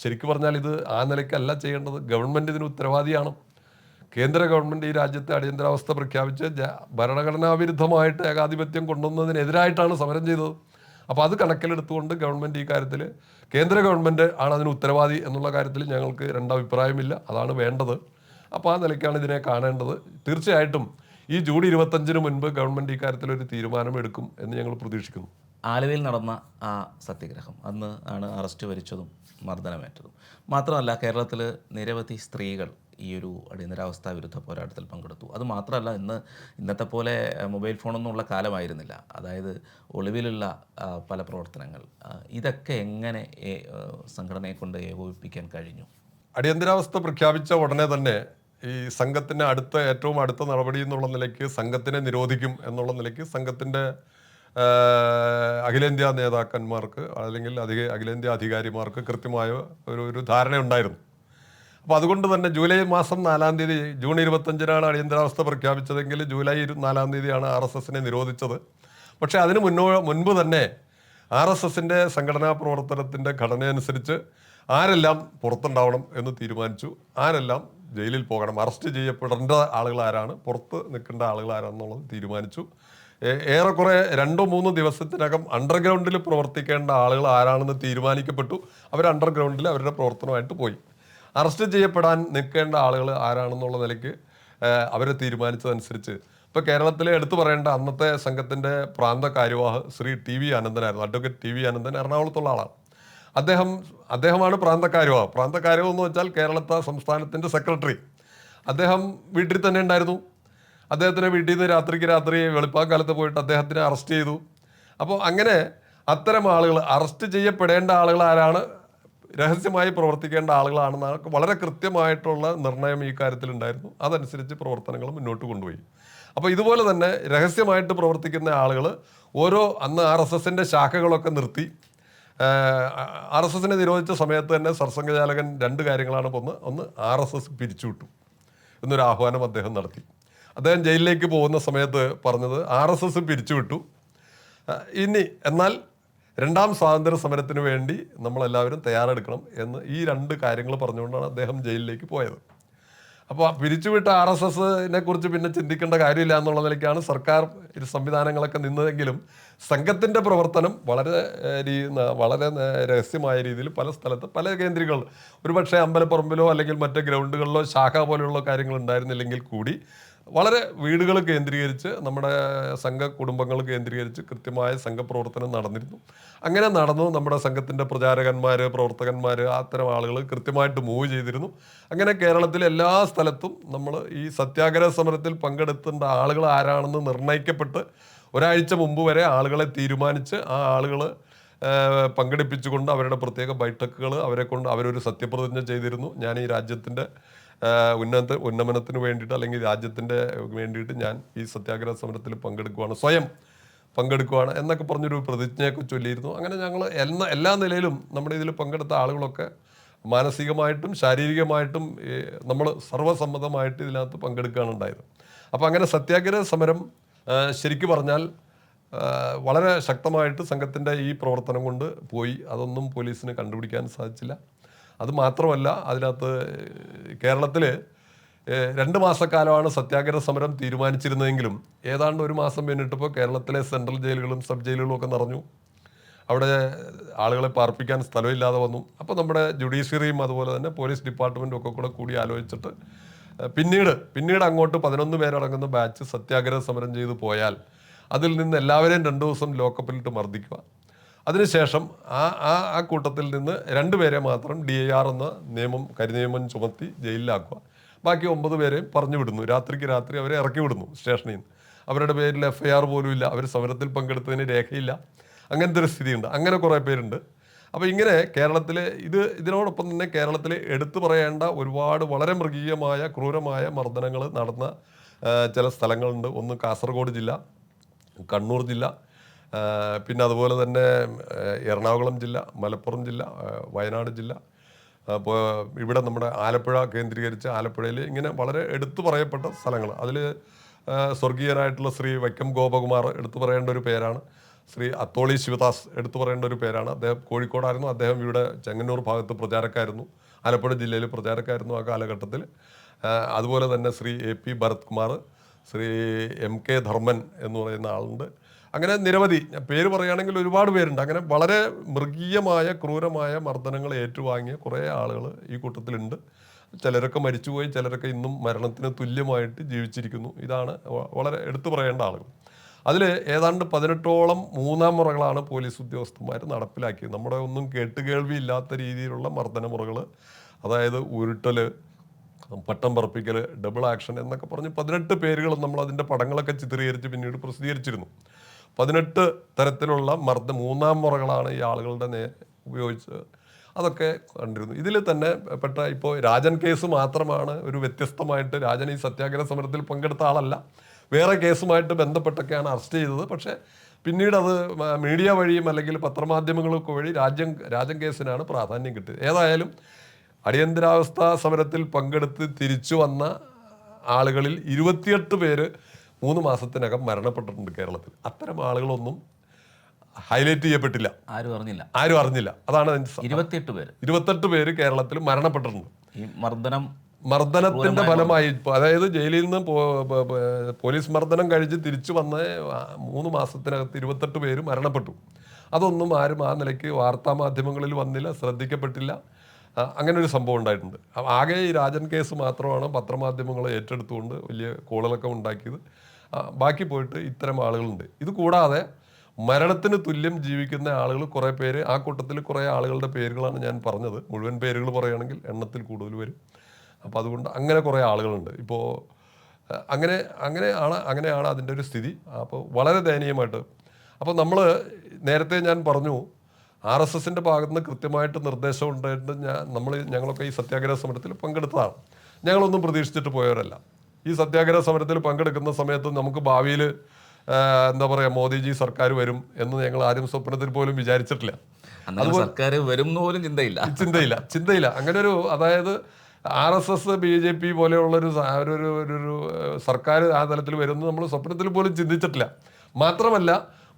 ശരിക്കും പറഞ്ഞാൽ ഇത് ആ നിലയ്ക്കല്ല ചെയ്യേണ്ടത്. ഗവൺമെൻറ് ഇതിന് ഉത്തരവാദിയാണ്. കേന്ദ്ര ഗവൺമെൻറ് ഈ രാജ്യത്തെ അടിയന്തരാവസ്ഥ പ്രഖ്യാപിച്ച് ഭരണഘടനാവിരുദ്ധമായിട്ട് ഏകാധിപത്യം കൊണ്ടുവന്നതിനെതിരായിട്ടാണ് സമരം ചെയ്തത്. അപ്പോൾ അത് കണക്കിലെടുത്തുകൊണ്ട് ഗവൺമെൻറ് ഈ കാര്യത്തിൽ, കേന്ദ്ര ഗവൺമെൻറ് ആണ് അതിന് ഉത്തരവാദി എന്നുള്ള കാര്യത്തിൽ ഞങ്ങൾക്ക് രണ്ടഭിപ്രായമില്ല. അതാണ് വേണ്ടത്. അപ്പോൾ ആ നിലയ്ക്കാണ് ഇതിനെ കാണേണ്ടത്. തീർച്ചയായിട്ടും ഈ ജൂൺ 25-ന് മുൻപ് ഗവൺമെൻറ് ഇക്കാര്യത്തിൽ ഒരു തീരുമാനം എടുക്കും എന്ന് ഞങ്ങൾ പ്രതീക്ഷിക്കുന്നു. ആലുവയിൽ നടന്ന ആ സത്യഗ്രഹം അന്ന് ആണ് അറസ്റ്റ് വരിച്ചതും മർദ്ദനമേറ്റതും. മാത്രമല്ല കേരളത്തിൽ നിരവധി സ്ത്രീകൾ ഈ ഒരു അടിയന്തരാവസ്ഥാ വിരുദ്ധ പോരാട്ടത്തിൽ പങ്കെടുത്തു. അത് മാത്രമല്ല ഇന്നത്തെ പോലെ മൊബൈൽ ഫോണൊന്നുമുള്ള കാലമായിരുന്നില്ല. അതായത് ഒളിവിലുള്ള പല പ്രവർത്തനങ്ങൾ ഇതൊക്കെ എങ്ങനെ സംഘടനയെ കൊണ്ട് ഏകോപിപ്പിക്കാൻ കഴിഞ്ഞു? അടിയന്തരാവസ്ഥ പ്രഖ്യാപിച്ച ഉടനെ തന്നെ ഈ സംഘത്തിൻ്റെ ഏറ്റവും അടുത്ത നടപടി എന്നുള്ള നിലയ്ക്ക് സംഘത്തിനെ നിരോധിക്കും എന്നുള്ള നിലയ്ക്ക് സംഘത്തിൻ്റെ അഖിലേന്ത്യാ നേതാക്കന്മാർക്ക് അല്ലെങ്കിൽ അഖിലേന്ത്യാ അധികാരിമാർക്ക് കൃത്യമായ ഒരു ധാരണയുണ്ടായിരുന്നു. അപ്പോൾ അതുകൊണ്ട് തന്നെ ജൂലൈ മാസം 4-ാം തീയതി, ജൂൺ 25-നാണ് അടിയന്തരാവസ്ഥ പ്രഖ്യാപിച്ചതെങ്കിൽ ജൂലൈ 4-ാം തീയതിയാണ് RSSനെ നിരോധിച്ചത്. പക്ഷേ അതിന് മുൻപ് തന്നെ RSSൻ്റെ സംഘടനാ പ്രവർത്തനത്തിൻ്റെ ഘടനയനുസരിച്ച് ആരെല്ലാം പുറത്തുണ്ടാവണം എന്ന് തീരുമാനിച്ചു. ആരെല്ലാം ജയിലിൽ പോകണം, അറസ്റ്റ് ചെയ്യപ്പെടേണ്ട ആളുകൾ ആരാണ്, പുറത്ത് നിൽക്കേണ്ട ആളുകൾ ആരാണെന്നുള്ളത് തീരുമാനിച്ചു. ഏറെക്കുറെ 2-3 ദിവസത്തിനകം അണ്ടർഗ്രൗണ്ടിൽ പ്രവർത്തിക്കേണ്ട ആളുകൾ ആരാണെന്ന് തീരുമാനിക്കപ്പെട്ടു. അവർ അണ്ടർഗ്രൗണ്ടിൽ അവരുടെ പ്രവർത്തനമായിട്ട് പോയി. അറസ്റ്റ് ചെയ്യപ്പെടാൻ നിൽക്കേണ്ട ആളുകൾ ആരാണെന്നുള്ള നിലയ്ക്ക് അവരെ തീരുമാനിച്ചതനുസരിച്ച് ഇപ്പോൾ കേരളത്തിലെ എടുത്തു പറയേണ്ട അന്നത്തെ സംഘത്തിൻ്റെ പ്രാന്ത കാര്യവാഹ് ശ്രീ TV അനന്തനായിരുന്നു. അഡ്വക്കേറ്റ് TV അനന്തൻ എറണാകുളത്തുള്ള ആളാണ്. അദ്ദേഹമാണ് പ്രാന്തക്കാര്യവാഹ്. പ്രാന്തക്കാര്യവാഹ് എന്ന് വെച്ചാൽ കേരളത്തെ സംസ്ഥാനത്തിൻ്റെ സെക്രട്ടറി. അദ്ദേഹം വീട്ടിൽ തന്നെ ഉണ്ടായിരുന്നു. അദ്ദേഹത്തിൻ്റെ വീട്ടിൽ നിന്ന് രാത്രി വെളുപ്പാക്കാലത്ത് പോയിട്ട് അദ്ദേഹത്തിനെ അറസ്റ്റ് ചെയ്തു. അപ്പോൾ അങ്ങനെ അത്തരം ആളുകൾ, അറസ്റ്റ് ചെയ്യപ്പെടേണ്ട ആളുകൾ ആരാണ്, രഹസ്യമായി പ്രവർത്തിക്കേണ്ട ആളുകളാണെന്നാണ് വളരെ കൃത്യമായിട്ടുള്ള നിർണയം ഈ കാര്യത്തിലുണ്ടായിരുന്നു. അതനുസരിച്ച് പ്രവർത്തനങ്ങൾ മുന്നോട്ട് കൊണ്ടുപോയി. അപ്പോൾ ഇതുപോലെ തന്നെ രഹസ്യമായിട്ട് പ്രവർത്തിക്കുന്ന ആളുകൾ അന്ന് RSSൻ്റെ ശാഖകളൊക്കെ നിർത്തി. RSSനെ നിരോധിച്ച സമയത്ത് തന്നെ സർസംഘചാലകൻ 2 കാര്യങ്ങളാണ്. ഒന്ന് RSS പിരിച്ചുവിട്ടു എന്നൊരു ആഹ്വാനം അദ്ദേഹം നടത്തി. അദ്ദേഹം ജയിലിലേക്ക് പോകുന്ന സമയത്ത് പറഞ്ഞത് RSS പിരിച്ചുവിട്ടു, എന്നാൽ 2ാം സ്വാതന്ത്ര്യ സമരത്തിന് വേണ്ടി നമ്മളെല്ലാവരും തയ്യാറെടുക്കണം എന്ന് ഈ 2 കാര്യങ്ങൾ പറഞ്ഞുകൊണ്ടാണ് അദ്ദേഹം ജയിലിലേക്ക് പോയത്. അപ്പോൾ പിരിച്ചുവിട്ട RSSനെ കുറിച്ച് പിന്നെ ചിന്തിക്കേണ്ട കാര്യമില്ല എന്നുള്ള നിലയ്ക്കാണ് സർക്കാർ സംവിധാനങ്ങളൊക്കെ നിന്നതെങ്കിലും സംഘത്തിൻ്റെ പ്രവർത്തനം വളരെ രഹസ്യമായ രീതിയിൽ പല സ്ഥലത്ത് പല കേന്ദ്രീകൾ, ഒരുപക്ഷെ അമ്പലപ്പറമ്പിലോ അല്ലെങ്കിൽ മറ്റ് ഗ്രൗണ്ടുകളിലോ ശാഖ പോലെയുള്ള കാര്യങ്ങൾ ഉണ്ടായിരുന്നില്ലെങ്കിൽ കൂടി വളരെ വീടുകൾ കേന്ദ്രീകരിച്ച്, നമ്മുടെ സംഘ കുടുംബങ്ങൾ കേന്ദ്രീകരിച്ച് കൃത്യമായ സംഘപ്രവർത്തനം നടന്നിരുന്നു. അങ്ങനെ നടന്നു. നമ്മുടെ സംഘത്തിൻ്റെ പ്രവർത്തകന്മാർ അത്തരം ആളുകൾ കൃത്യമായിട്ട് മൂവ് ചെയ്തിരുന്നു. അങ്ങനെ കേരളത്തിലെ എല്ലാ സ്ഥലത്തും നമ്മൾ ഈ സത്യാഗ്രഹ സമരത്തിൽ പങ്കെടുത്തേണ്ട ആളുകൾ ആരാണെന്ന് നിർണ്ണയിക്കപ്പെട്ട് ഒരാഴ്ച മുമ്പ് വരെ ആളുകളെ തീരുമാനിച്ച് ആ ആളുകൾ പങ്കെടുപ്പിച്ചുകൊണ്ട് അവരുടെ പ്രത്യേക ബൈഠക്കുകൾ അവരൊരു സത്യപ്രതിജ്ഞ ചെയ്തിരുന്നു. ഞാൻ ഈ രാജ്യത്തിൻ്റെ ഉന്നമനത്തിന് വേണ്ടിയിട്ട് അല്ലെങ്കിൽ രാജ്യത്തിൻ്റെ വേണ്ടിയിട്ട് ഞാൻ ഈ സത്യാഗ്രഹ സമരത്തിൽ സ്വയം പങ്കെടുക്കുകയാണ് എന്നൊക്കെ പറഞ്ഞൊരു പ്രതിജ്ഞയൊക്കെ ചൊല്ലിയിരുന്നു. അങ്ങനെ ഞങ്ങൾ എല്ലാ നിലയിലും നമ്മുടെ ഇതിൽ പങ്കെടുത്ത ആളുകളൊക്കെ മാനസികമായിട്ടും ശാരീരികമായിട്ടും നമ്മൾ സർവ്വസമ്മതമായിട്ട് ഇതിനകത്ത് പങ്കെടുക്കുകയാണ് ഉണ്ടായത്. അപ്പോൾ അങ്ങനെ സത്യാഗ്രഹ സമരം ശരിക്കും പറഞ്ഞാൽ വളരെ ശക്തമായിട്ട് സംഘത്തിൻ്റെ ഈ പ്രവർത്തനം കൊണ്ട് പോയി. അതൊന്നും പോലീസിന് കണ്ടുപിടിക്കാൻ സാധിച്ചില്ല. അതുമാത്രമല്ല, അതിനകത്ത് കേരളത്തിൽ 2 മാസക്കാലമാണ് സത്യാഗ്രഹ സമരം തീരുമാനിച്ചിരുന്നതെങ്കിലും ഏതാണ്ട് 1 മാസം പിന്നിട്ടപ്പോൾ കേരളത്തിലെ സെൻട്രൽ ജയിലുകളും സബ് ജയിലുകളും ഒക്കെ നിറഞ്ഞു. അവിടെ ആളുകളെ പാർപ്പിക്കാൻ സ്ഥലമില്ലാതെ വന്നു. അപ്പോൾ നമ്മുടെ ജുഡീഷ്യറിയും അതുപോലെ തന്നെ പോലീസ് ഡിപ്പാർട്ട്മെൻറ്റും ഒക്കെ കൂടി ആലോചിച്ചിട്ട് പിന്നീട് അങ്ങോട്ട് 11 പേരടങ്ങുന്ന ബാച്ച് സത്യാഗ്രഹ സമരം ചെയ്തു പോയാൽ അതിൽ നിന്ന് എല്ലാവരെയും 2 ദിവസം ലോക്കപ്പിലിട്ട് മർദ്ദിക്കുക. അതിനുശേഷം ആ കൂട്ടത്തിൽ നിന്ന് 2 പേരെ മാത്രം DIR എന്ന കരിനിയമം ചുമത്തി ജയിലിലാക്കുക. ബാക്കി 9 പേരെയും പറഞ്ഞു വിടുന്നു. രാത്രി അവരെ ഇറക്കി വിടുന്നു സ്റ്റേഷനിൽ നിന്ന്. അവരുടെ പേരിൽ FIR പോലും ഇല്ല. അവർ സമരത്തിൽ പങ്കെടുത്തതിന് രേഖയില്ല. അങ്ങനത്തെ ഒരു സ്ഥിതിയുണ്ട്. അങ്ങനെ കുറേ പേരുണ്ട്. അപ്പോൾ ഇങ്ങനെ കേരളത്തിൽ ഇതിനോടൊപ്പം തന്നെ കേരളത്തിൽ എടുത്തു പറയേണ്ട ഒരുപാട് വളരെ മൃഗീയമായ ക്രൂരമായ മർദ്ദനങ്ങൾ നടന്ന ചില സ്ഥലങ്ങളുണ്ട്. ഒന്ന് കാസർഗോഡ് ജില്ല, കണ്ണൂർ ജില്ല, പിന്നെ അതുപോലെ തന്നെ എറണാകുളം ജില്ല, മലപ്പുറം ജില്ല, വയനാട് ജില്ല, അപ്പോൾ ഇവിടെ നമ്മുടെ ആലപ്പുഴ കേന്ദ്രീകരിച്ച് ആലപ്പുഴയിൽ ഇങ്ങനെ വളരെ എടുത്തു പറയപ്പെട്ട സ്ഥലങ്ങൾ. അതിൽ സ്വർഗീയനായിട്ടുള്ള ശ്രീ വൈക്കം ഗോപകുമാർ എടുത്തു പറയേണ്ട ഒരു പേരാണ്. ശ്രീ അത്തോളി ശിവദാസ് എടുത്തു പറയേണ്ട ഒരു പേരാണ്. അദ്ദേഹം കോഴിക്കോടായിരുന്നു. അദ്ദേഹം ഇവിടെ ചെങ്ങന്നൂർ ഭാഗത്ത് പ്രചാരക്കായിരുന്നു. ആലപ്പുഴ ജില്ലയിൽ പ്രചാരക്കായിരുന്നു ആ കാലഘട്ടത്തിൽ. അതുപോലെ തന്നെ ശ്രീ AP ഭരത് കുമാർ, ശ്രീ MK ധർമ്മൻ എന്ന് പറയുന്ന ആളുണ്ട്. അങ്ങനെ നിരവധി പേര് പറയുകയാണെങ്കിൽ ഒരുപാട് പേരുണ്ട്. അങ്ങനെ വളരെ മൃഗീയമായ ക്രൂരമായ മർദ്ദനങ്ങൾ ഏറ്റുവാങ്ങിയ കുറേ ആളുകൾ ഈ കൂട്ടത്തിലുണ്ട്. ചിലരൊക്കെ മരിച്ചുപോയി, ചിലരൊക്കെ ഇന്നും മരണത്തിന് തുല്യമായിട്ട് ജീവിച്ചിരിക്കുന്നു. ഇതാണ് വളരെ എടുത്തു പറയേണ്ട ആളുകൾ. അതിൽ ഏതാണ്ട് 18ഓളം മൂന്നാം മുറകളാണ് പോലീസ് ഉദ്യോഗസ്ഥന്മാർ നടപ്പിലാക്കിയത്. നമ്മുടെ ഒന്നും കേട്ടുകേൾവി ഇല്ലാത്ത രീതിയിലുള്ള മർദ്ദന മുറകൾ, അതായത് ഉരുട്ടൽ, പട്ടം പറപ്പിക്കൽ, ഡബിൾ ആക്ഷൻ എന്നൊക്കെ പറഞ്ഞ് 18 പേരുകളും നമ്മൾ അതിൻ്റെ പടങ്ങളൊക്കെ ചിത്രീകരിച്ച് പിന്നീട് പ്രസിദ്ധീകരിച്ചിരുന്നു. 18 തരത്തിലുള്ള മൂന്നാം മുറകളാണ് ഈ ആളുകളുടെ ഉപയോഗിച്ച് അതൊക്കെ കണ്ടിരുന്നു. ഇതിൽ തന്നെ പെട്ട ഇപ്പോൾ രാജൻ കേസ് മാത്രമാണ് ഒരു വ്യത്യസ്തമായിട്ട്. രാജൻ ഈ സത്യാഗ്രഹ സമരത്തിൽ പങ്കെടുത്ത ആളല്ല, വേറെ കേസുമായിട്ട് ബന്ധപ്പെട്ടൊക്കെയാണ് അറസ്റ്റ് ചെയ്തത്. പക്ഷേ പിന്നീട് അത് മീഡിയ വഴിയും അല്ലെങ്കിൽ പത്രമാധ്യമങ്ങളൊക്കെ വഴി രാജൻ കേസിനാണ് പ്രാധാന്യം കിട്ടിയത്. ഏതായാലും അടിയന്തരാവസ്ഥ സമരത്തിൽ പങ്കെടുത്ത് തിരിച്ചു വന്ന ആളുകളിൽ 28 പേര് 3 മാസത്തിനകം മരണപ്പെട്ടിട്ടുണ്ട് കേരളത്തിൽ. അത്തരം ആളുകളൊന്നും ഹൈലൈറ്റ് ചെയ്യപ്പെട്ടില്ല, ആരും അറിഞ്ഞില്ല. അതാണ് 28 പേര് കേരളത്തിൽ മരണപ്പെട്ടിട്ടുണ്ട്. ഈ മർദ്ദനത്തിന്റെ ഫലമായി, അതായത് ജയിലിൽ നിന്ന് പോലീസ് മർദ്ദനം കഴിച്ച് തിരിച്ചു വന്ന് 3 മാസത്തിനകത്ത് 28 പേര് മരണപ്പെട്ടു. അതൊന്നും ആരും ആ നിലയ്ക്ക് വാർത്താ മാധ്യമങ്ങളിൽ വന്നില്ല, ശ്രദ്ധിക്കപ്പെട്ടില്ല. അങ്ങനെ ഒരു സംഭവം ഉണ്ടായിട്ടുണ്ട്. ആകെ ഈ രാജൻ കേസ് മാത്രമാണ് പത്രമാധ്യമങ്ങൾ ഏറ്റെടുത്തുകൊണ്ട് വലിയ കോളുകളൊക്കെ ഉണ്ടാക്കിയത്. ബാക്കി പോയിട്ട് ഇത്തരം ആളുകളുണ്ട്. ഇത് കൂടാതെ മരണത്തിന് തുല്യം ജീവിക്കുന്ന ആളുകൾ കുറേ പേര്, ആ കൂട്ടത്തിൽ കുറേ ആളുകളുടെ പേരുകളാണ് ഞാൻ പറഞ്ഞത്. മുഴുവൻ പേരുകൾ പറയുകയാണെങ്കിൽ എണ്ണത്തിൽ കൂടുതൽ വരും. അപ്പോൾ അതുകൊണ്ട് അങ്ങനെ കുറേ ആളുകളുണ്ട്. ഇപ്പോൾ അങ്ങനെയാണ് അതിൻ്റെ ഒരു സ്ഥിതി. അപ്പോൾ വളരെ ദയനീയമായിട്ട്. അപ്പോൾ നമ്മൾ നേരത്തെ ഞാൻ പറഞ്ഞു, RSSൻ്റെ ഭാഗത്ത് നിന്ന് കൃത്യമായിട്ട് നിർദ്ദേശം ഉണ്ടായിട്ട് ഞങ്ങളൊക്കെ ഈ സത്യാഗ്രഹ സമരത്തിൽ പങ്കെടുത്തതാണ്. ഞങ്ങളൊന്നും പ്രതീക്ഷിച്ചിട്ട് പോയവരല്ല. ഈ സത്യാഗ്രഹ സമരത്തിൽ പങ്കെടുക്കുന്ന സമയത്ത് നമുക്ക് ഭാവിയിൽ എന്താ പറയുക, മോദിജി സർക്കാർ വരും എന്ന് ഞങ്ങൾ ആരും സ്വപ്നത്തിൽ പോലും വിചാരിച്ചിട്ടില്ല. സർക്കാർ വരും പോലും ചിന്തയില്ല. അങ്ങനെ ഒരു, അതായത് RSS BJP പോലെയുള്ളൊരു ഒരു സർക്കാർ ആ തലത്തിൽ വരുമെന്ന് നമ്മൾ സ്വപ്നത്തിൽ പോലും ചിന്തിച്ചിട്ടില്ല. മാത്രമല്ല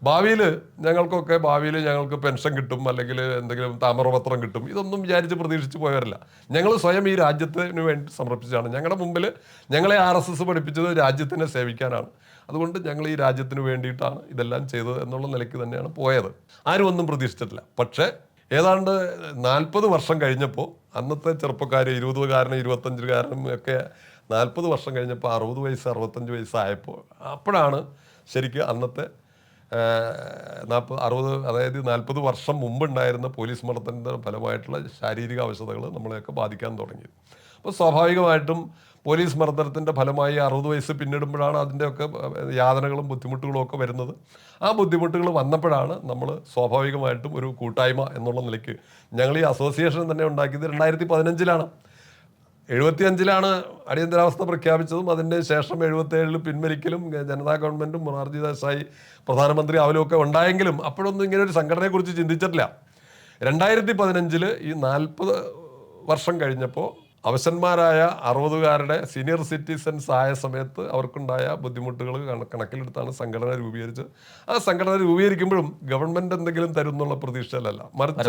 ഭാവിയിൽ ഞങ്ങൾക്ക് പെൻഷൻ കിട്ടും, അല്ലെങ്കിൽ എന്തെങ്കിലും താമരപത്രം കിട്ടും, ഇതൊന്നും വിചാരിച്ച് പ്രതീക്ഷിച്ച് പോയവരല്ല. ഞങ്ങൾ സ്വയം ഈ രാജ്യത്തിന് വേണ്ടി സമർപ്പിച്ചതാണ്. ഞങ്ങളുടെ മുമ്പിൽ ഞങ്ങളെ RSS പഠിപ്പിച്ചത് രാജ്യത്തിനെ സേവിക്കാനാണ്. അതുകൊണ്ട് ഞങ്ങൾ ഈ രാജ്യത്തിന് വേണ്ടിയിട്ടാണ് ഇതെല്ലാം ചെയ്തത് എന്നുള്ള നിലയ്ക്ക് തന്നെയാണ് പോയത്. ആരും ഒന്നും പ്രതീക്ഷിച്ചിട്ടില്ല. പക്ഷേ ഏതാണ്ട് 40 വർഷം കഴിഞ്ഞപ്പോൾ അന്നത്തെ ചെറുപ്പക്കാർ, 20കാരനും 25കാരനും ഒക്കെ 40 വർഷം കഴിഞ്ഞപ്പോൾ 60 വയസ്സ് 65 വയസ്സായപ്പോൾ അപ്പോഴാണ് ശരിക്കും അന്നത്തെ 60 അതായത് 40 വർഷം മുമ്പുണ്ടായിരുന്ന പോലീസ് മർദ്ദനത്തിൻ്റെ ഫലമായിട്ടുള്ള ശാരീരിക അവശതകൾ നമ്മളെയൊക്കെ ബാധിക്കാൻ തുടങ്ങിയത്. അപ്പോൾ സ്വാഭാവികമായിട്ടും പോലീസ് മർദ്ദനത്തിൻ്റെ ഫലമായി 60 വയസ്സ് പിന്നിടുമ്പോഴാണ് അതിൻ്റെയൊക്കെ യാതനകളും ബുദ്ധിമുട്ടുകളും ഒക്കെ വരുന്നത്. ആ ബുദ്ധിമുട്ടുകൾ വന്നപ്പോഴാണ് നമ്മൾ സ്വാഭാവികമായിട്ടും ഒരു കൂട്ടായ്മ എന്നുള്ള നിലയ്ക്ക് ഞങ്ങൾ ഈ അസോസിയേഷൻ തന്നെ ഉണ്ടാക്കിയത് 2015-ലാണ്. 75-ലാണ് അടിയന്തരാവസ്ഥ പ്രഖ്യാപിച്ചതും അതിൻ്റെ ശേഷം 77-ൽ പിൻവലിക്കലും ജനതാ ഗവൺമെൻറ്റും മൊറാർജി ദേശായി പ്രധാനമന്ത്രി ആവലുമൊക്കെ ഉണ്ടായെങ്കിലും അപ്പോഴൊന്നും ഇങ്ങനെ ഒരു സംഘടനയെക്കുറിച്ച് ചിന്തിച്ചിട്ടില്ല. 2015-ൽ ഈ 40 വർഷം കഴിഞ്ഞപ്പോൾ അവശന്മാരായ 60കാരുടെ സീനിയർ സിറ്റിസൺസ് ആയ സമയത്ത് അവർക്കുണ്ടായ ബുദ്ധിമുട്ടുകൾ കണക്കിലെടുത്താണ് സംഘടന രൂപീകരിച്ചത്. ആ സംഘടന രൂപീകരിക്കുമ്പോഴും ഗവൺമെൻറ് എന്തെങ്കിലും തരുന്നുള്ള പ്രതീക്ഷയിലല്ല, മറിച്ച്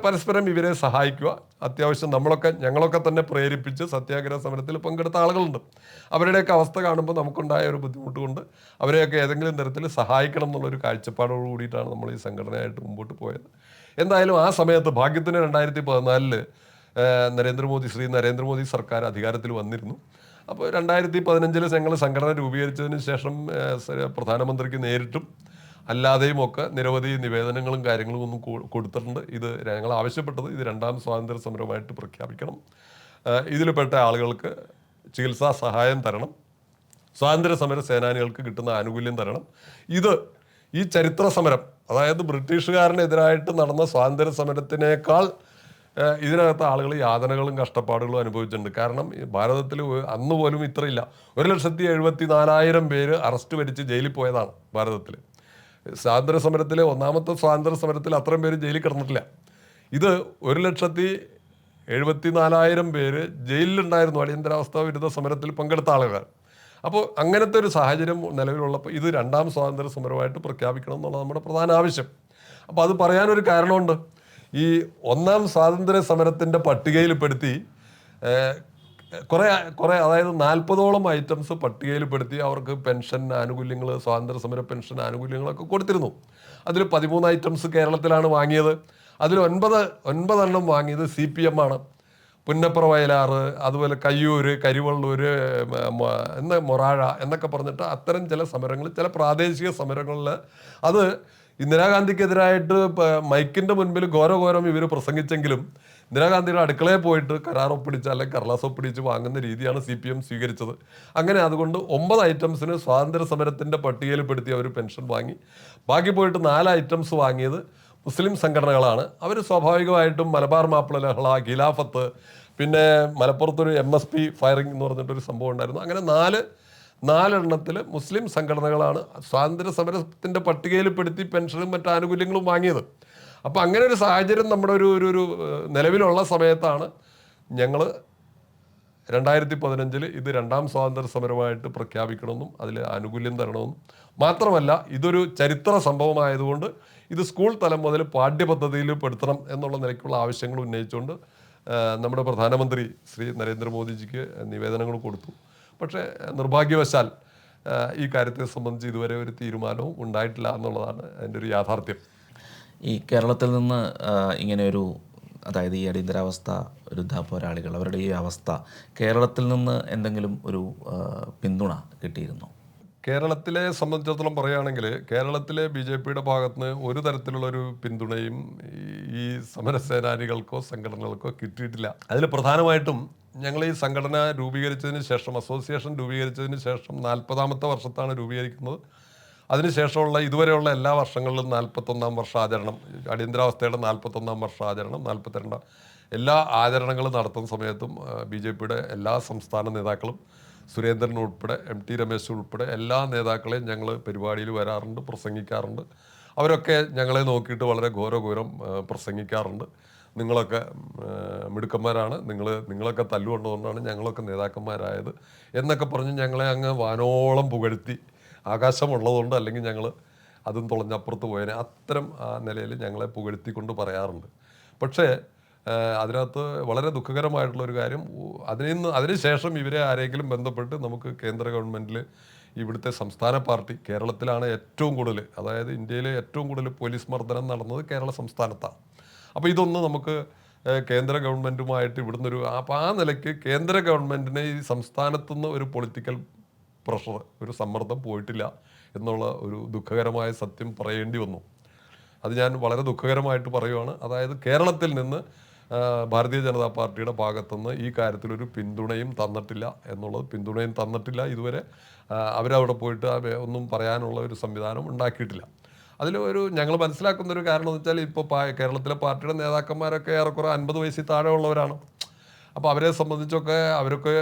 പരസ്പരം ഇവരെ സഹായിക്കുക. അത്യാവശ്യം ഞങ്ങളൊക്കെ തന്നെ പ്രേരിപ്പിച്ച് സത്യാഗ്രഹ സമരത്തിൽ പങ്കെടുത്ത ആളുകളുണ്ട്. അവരുടെയൊക്കെ അവസ്ഥ കാണുമ്പോൾ നമുക്കുണ്ടായ ഒരു ബുദ്ധിമുട്ട് കൊണ്ട് അവരെയൊക്കെ ഏതെങ്കിലും തരത്തിൽ സഹായിക്കണം എന്നുള്ളൊരു കാഴ്ചപ്പാടോട് കൂടിയിട്ടാണ് നമ്മൾ ഈ സംഘടനയായിട്ട് മുമ്പോട്ട് പോയത്. എന്തായാലും ആ സമയത്ത് ഭാഗ്യത്തിന് 2014-ൽ ശ്രീ നരേന്ദ്രമോദി സർക്കാർ അധികാരത്തിൽ വന്നിരുന്നു. അപ്പോൾ 2015-ൽ ഞങ്ങൾ സംഘടന രൂപീകരിച്ചതിന് ശേഷം പ്രധാനമന്ത്രിക്ക് നേരിട്ടും അല്ലാതെയും ഒക്കെ നിരവധി നിവേദനങ്ങളും കാര്യങ്ങളും ഒന്നും കൊടുത്തിട്ടുണ്ട്. ഇത് ഞങ്ങൾ ആവശ്യപ്പെട്ടത് ഇത് 2ാം സ്വാതന്ത്ര്യ സമരമായിട്ട് പ്രഖ്യാപിക്കണം, ഇതിൽപ്പെട്ട ആളുകൾക്ക് ചികിത്സാ സഹായം തരണം, സ്വാതന്ത്ര്യ സമര സേനാനികൾക്ക് കിട്ടുന്ന ആനുകൂല്യം തരണം. ഈ ചരിത്ര സമരം, അതായത് ബ്രിട്ടീഷുകാരനെതിരായിട്ട് നടന്ന സ്വാതന്ത്ര്യ സമരത്തിനേക്കാൾ ഇതിനകത്ത് ആളുകൾ യാതനകളും കഷ്ടപ്പാടുകളും അനുഭവിച്ചിട്ടുണ്ട്. കാരണം ഭാരതത്തിൽ അന്ന് പോലും ഇത്രയില്ല. 1,74,000 പേര് അറസ്റ്റ് വരിച്ച് ജയിലിൽ പോയതാണ് ഭാരതത്തിൽ. സ്വാതന്ത്ര്യ സമരത്തിലെ 1ാമത്തെ സ്വാതന്ത്ര്യ സമരത്തിൽ അത്രയും പേര് ജയിലിൽ കിടന്നിട്ടില്ല. ഇത് 1,74,000 പേര് ജയിലിലുണ്ടായിരുന്നു അടിയന്തരാവസ്ഥ വിരുദ്ധ സമരത്തിൽ പങ്കെടുത്ത ആളുകൾ. അപ്പോൾ അങ്ങനത്തെ ഒരു സാഹചര്യം നിലവിലുള്ളപ്പോൾ ഇത് 2ാം സ്വാതന്ത്ര്യ സമരമായിട്ട് പ്രഖ്യാപിക്കണം എന്നുള്ളത് നമ്മുടെ പ്രധാന ആവശ്യം. അപ്പോൾ അത് പറയാനൊരു കാരണമുണ്ട്. ഈ 1ാം സ്വാതന്ത്ര്യ സമരത്തിൻ്റെ പട്ടികയിൽപ്പെടുത്തി കുറേ അതായത് 40ഓളം ഐറ്റംസ് പട്ടികയിൽപ്പെടുത്തി അവർക്ക് പെൻഷൻ ആനുകൂല്യങ്ങൾ, സ്വാതന്ത്ര്യ സമര പെൻഷൻ ആനുകൂല്യങ്ങളൊക്കെ കൊടുത്തിരുന്നു. അതിൽ 13 ഐറ്റംസ് കേരളത്തിലാണ് വാങ്ങിയത്. അതിൽ 9 വാങ്ങിയത് CPM ആണ്. പുന്നപ്ര വയലാറ്, അതുപോലെ കയ്യൂര്, കരിവള്ളൂർ, മൊറാഴ എന്നൊക്കെ പറഞ്ഞിട്ട് അത്തരം ചില സമരങ്ങൾ, ചില പ്രാദേശിക സമരങ്ങളിൽ അത് ഇന്ദിരാഗാന്ധിക്കെതിരായിട്ട് മൈക്കിൻ്റെ മുൻപിൽ ഘോരഘോരം ഇവർ പ്രസംഗിച്ചെങ്കിലും ഇന്ദിരാഗാന്ധിയുടെ അടുക്കളയിൽ പോയിട്ട് കരാർ ഒപ്പിടിച്ച് അല്ലെങ്കിൽ കടലാസ് ഒപ്പിടിച്ച് വാങ്ങുന്ന രീതിയാണ് CPM സ്വീകരിച്ചത്. അങ്ങനെ അതുകൊണ്ട് 9 ഐറ്റംസിന് സ്വാതന്ത്ര്യ സമരത്തിൻ്റെ പട്ടികയിൽപ്പെടുത്തി അവർ പെൻഷൻ വാങ്ങി. ബാക്കി പോയിട്ട് 4 ഐറ്റംസ് വാങ്ങിയത് മുസ്ലിം സംഘടനകളാണ്. അവർ സ്വാഭാവികമായിട്ടും മലബാർ മാപ്പിള ലഹള, ഖിലാഫത്ത്, പിന്നെ മലപ്പുറത്തൊരു MSP ഫയറിംഗ് എന്ന് പറഞ്ഞിട്ടൊരു സംഭവം ഉണ്ടായിരുന്നു. അങ്ങനെ 4 മുസ്ലിം സംഘടനകളാണ് സ്വാതന്ത്ര്യ സമരത്തിൻ്റെ പട്ടികയിൽപ്പെടുത്തി പെൻഷനും മറ്റു ആനുകൂല്യങ്ങളും വാങ്ങിയത്. അപ്പോൾ അങ്ങനെ ഒരു സാഹചര്യം നമ്മുടെ ഒരു നിലവിലുള്ള സമയത്താണ് ഞങ്ങൾ 2015 ഇത് 2ാം സ്വാതന്ത്ര്യ സമരമായിട്ട് പ്രഖ്യാപിക്കണമെന്നും അതിൽ ആനുകൂല്യം തരണമെന്നും മാത്രമല്ല ഇതൊരു ചരിത്ര സംഭവമായതുകൊണ്ട് ഇത് സ്കൂൾ തലം മുതൽ പാഠ്യപദ്ധതിയിൽ പെടുത്തണം എന്നുള്ള നിലയ്ക്കുള്ള ആവശ്യങ്ങൾ ഉന്നയിച്ചുകൊണ്ട് നമ്മുടെ പ്രധാനമന്ത്രി ശ്രീ നരേന്ദ്രമോദിജിക്ക് നിവേദനങ്ങൾ കൊടുത്തു. പക്ഷേ നിർഭാഗ്യവശാൽ ഈ കാര്യത്തെ സംബന്ധിച്ച് ഇതുവരെ ഒരു തീരുമാനവും ഉണ്ടായിട്ടില്ല എന്നുള്ളതാണ് അതിൻ്റെ ഒരു യാഥാർത്ഥ്യം. ഈ കേരളത്തിൽ നിന്ന് ഇങ്ങനെയൊരു, അതായത് ഈ അടിയന്തരാവസ്ഥ വിരുദ്ധ പോരാളികൾ, അവരുടെ ഈ അവസ്ഥ കേരളത്തിൽ നിന്ന് എന്തെങ്കിലും ഒരു പിന്തുണ കിട്ടിയിരുന്നോ? കേരളത്തിലെ സംബന്ധിച്ചിടത്തോളം പറയുകയാണെങ്കിൽ കേരളത്തിലെ BJPയുടെ ഭാഗത്ത് നിന്ന് ഒരു തരത്തിലുള്ളൊരു പിന്തുണയും ഈ സമരസേനാനികൾക്കോ സംഘടനകൾക്കോ കിട്ടിയിട്ടില്ല. അതിൽ പ്രധാനമായിട്ടും ഞങ്ങൾ ഈ സംഘടന രൂപീകരിച്ചതിന് ശേഷം, അസോസിയേഷൻ രൂപീകരിച്ചതിന് ശേഷം 40ാമത്തെ വർഷത്താണ് രൂപീകരിക്കുന്നത്. അതിനുശേഷമുള്ള ഇതുവരെയുള്ള എല്ലാ വർഷങ്ങളിലും 41ാം വർഷാചരണം, അടിയന്തരാവസ്ഥയുടെ 41ാം വർഷാചരണം, 42 എല്ലാ ആചരണങ്ങളും നടത്തുന്ന സമയത്തും BJPയുടെ എല്ലാ സംസ്ഥാന നേതാക്കളും, സുരേന്ദ്രൻ ഉൾപ്പെടെ, MT രമേശ് ഉൾപ്പെടെ എല്ലാ നേതാക്കളെയും ഞങ്ങൾ പരിപാടിയിൽ വരാറുണ്ട്, പ്രസംഗിക്കാറുണ്ട്. അവരൊക്കെ ഞങ്ങളെ നോക്കിയിട്ട് വളരെ ഘോരഘോരം പ്രസംഗിക്കാറുണ്ട്. നിങ്ങളൊക്കെ മിടുക്കന്മാരാണ്, നിങ്ങളൊക്കെ തല്ലുകൊണ്ടുകൊണ്ടാണ് ഞങ്ങളൊക്കെ നേതാക്കന്മാരായത് എന്നൊക്കെ പറഞ്ഞ് ഞങ്ങളെ അങ്ങ് വാനോളം പുകഴ്ത്തി, ആകാശമുള്ളതുകൊണ്ട് അല്ലെങ്കിൽ ഞങ്ങൾ അതും തുളഞ്ഞപ്പുറത്ത് പോയതിനെ അത്തരം ആ നിലയിൽ ഞങ്ങളെ പുകഴ്ത്തിക്കൊണ്ട് പറയാറുണ്ട്. പക്ഷേ അതിനകത്ത് വളരെ ദുഃഖകരമായിട്ടുള്ളൊരു കാര്യം, അതിനുശേഷം ഇവരെ ആരെങ്കിലും ബന്ധപ്പെട്ട് നമുക്ക് കേന്ദ്ര ഗവൺമെൻറ്റിൽ ഇവിടുത്തെ സംസ്ഥാന പാർട്ടി, കേരളത്തിലാണ് ഏറ്റവും കൂടുതൽ, അതായത് ഇന്ത്യയിലെ ഏറ്റവും കൂടുതൽ പോലീസ് മർദ്ദനം നടന്നത് കേരള സംസ്ഥാനത്താണ്. അപ്പോൾ ഇതൊന്ന് നമുക്ക് കേന്ദ്ര ഗവൺമെൻറ്റുമായിട്ട് ഇവിടുന്നൊരു, അപ്പോൾ ആ നിലയ്ക്ക് കേന്ദ്ര ഗവൺമെൻറ്റിനെ ഈ സംസ്ഥാനത്തുനിന്ന് ഒരു പൊളിറ്റിക്കൽ പ്രഷർ, ഒരു സമ്മർദ്ദം പോയിട്ടില്ല എന്നുള്ള ഒരു ദുഃഖകരമായ സത്യം പറയേണ്ടി വന്നു. അത് ഞാൻ വളരെ ദുഃഖകരമായിട്ട് പറയുവാണ്. അതായത് കേരളത്തിൽ നിന്ന് ഭാരതീയ ജനതാ പാർട്ടിയുടെ ഭാഗത്തുനിന്ന് ഈ കാര്യത്തിലൊരു പിന്തുണയും തന്നിട്ടില്ല ഇതുവരെ. അവരവിടെ പോയിട്ട് ഒന്നും പറയാനുള്ള ഒരു സംവിധാനം ഉണ്ടാക്കിയിട്ടില്ല. ഞങ്ങൾ മനസ്സിലാക്കുന്നൊരു കാരണം എന്ന് വെച്ചാൽ ഇപ്പോൾ കേരളത്തിലെ പാർട്ടിയുടെ നേതാക്കന്മാരൊക്കെ ഏറെക്കുറെ 50 വയസ്സിൽ താഴെ ഉള്ളവരാണ്. അപ്പോൾ അവരെ സംബന്ധിച്ചൊക്കെ അവരൊക്കെ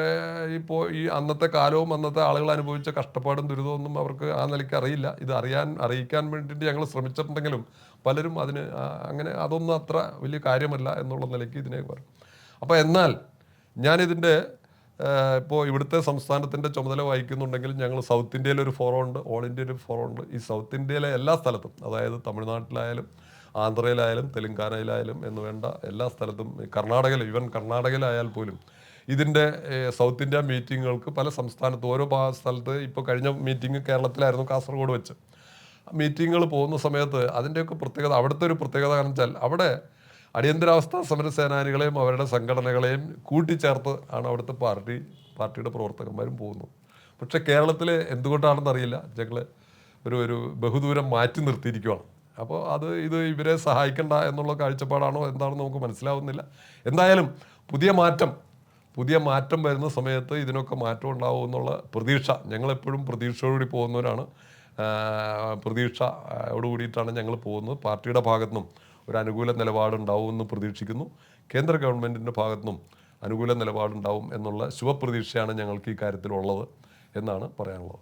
ഇപ്പോൾ ഈ അന്നത്തെ കാലവും അന്നത്തെ ആളുകൾ അനുഭവിച്ച കഷ്ടപ്പാടും ദുരിതമൊന്നും അവർക്ക് ആ നിലയ്ക്ക് അറിയില്ല. ഇത് അറിയിക്കാൻ വേണ്ടിയിട്ട് ഞങ്ങൾ ശ്രമിച്ചിട്ടുണ്ടെങ്കിലും പലരും അതിന് അങ്ങനെ അതൊന്നും അത്ര വലിയ കാര്യമല്ല എന്നുള്ള നിലയ്ക്ക് ഇതിനെ പറയും. അപ്പോൾ എന്നാൽ ഞാനിതിൻ്റെ ഇപ്പോൾ ഇവിടുത്തെ സംസ്ഥാനത്തിൻ്റെ ചുമതല വഹിക്കുന്നുണ്ടെങ്കിൽ ഞങ്ങൾ സൗത്ത് ഇന്ത്യയിലൊരു ഫോറമുണ്ട്, ഓൾ ഇന്ത്യയിൽ ഒരു ഫോറമുണ്ട്. ഈ സൗത്ത് ഇന്ത്യയിലെ എല്ലാ സ്ഥലത്തും, അതായത് തമിഴ്നാട്ടിലായാലും ആന്ധ്രയിലായാലും തെലുങ്കാനയിലായാലും എന്ന് വേണ്ട എല്ലാ സ്ഥലത്തും, കർണാടകയിലായാൽ പോലും ഇതിൻ്റെ സൗത്ത് ഇന്ത്യ മീറ്റിങ്ങുകൾക്ക് പല സംസ്ഥാനത്ത് ഓരോ സ്ഥലത്ത്, ഇപ്പോൾ കഴിഞ്ഞ മീറ്റിംഗ് കേരളത്തിലായിരുന്നു, കാസർഗോഡ് വെച്ച് മീറ്റിങ്ങുകൾ പോകുന്ന സമയത്ത് അതിൻ്റെയൊക്കെ പ്രത്യേകത, അവിടുത്തെ ഒരു പ്രത്യേകത കാരണം വെച്ചാൽ അവിടെ അടിയന്തരാവസ്ഥ സമരസേനാനികളെയും അവരുടെ സംഘടനകളെയും കൂട്ടിച്ചേർത്ത് ആണ് അവിടുത്തെ പാർട്ടിയുടെ പ്രവർത്തകന്മാരും പോകുന്നത്. പക്ഷേ കേരളത്തിൽ എന്തുകൊണ്ടാണെന്നറിയില്ല ഞങ്ങൾ ഒരു ബഹുദൂരം മാറ്റി നിർത്തിയിരിക്കുകയാണ്. അപ്പോൾ ഇത് ഇവരെ സഹായിക്കണ്ട എന്നുള്ള കാഴ്ചപ്പാടാണോ എന്താണെന്ന് നമുക്ക് മനസ്സിലാവുന്നില്ല. എന്തായാലും പുതിയ മാറ്റം വരുന്ന സമയത്ത് ഇതിനൊക്കെ മാറ്റം ഉണ്ടാവും എന്നുള്ള പ്രതീക്ഷ, ഞങ്ങളെപ്പോഴും പ്രതീക്ഷയോടുകൂടി പോകുന്നവരാണ്. പ്രതീക്ഷയോടുകൂടിയിട്ടാണ് ഞങ്ങൾ പോകുന്നത്. പാർട്ടിയുടെ ഭാഗത്തുനിന്നും ഒരു അനുകൂല നിലപാടുണ്ടാവുമെന്ന് പ്രതീക്ഷിക്കുന്നു. കേന്ദ്ര ഗവൺമെൻറ്റിൻ്റെ ഭാഗത്തുനിന്നും അനുകൂല നിലപാടുണ്ടാവും എന്നുള്ള ശുഭപ്രതീക്ഷയാണ് ഞങ്ങൾക്ക് ഈ കാര്യത്തിലുള്ളത് എന്നാണ് പറയാനുള്ളത്.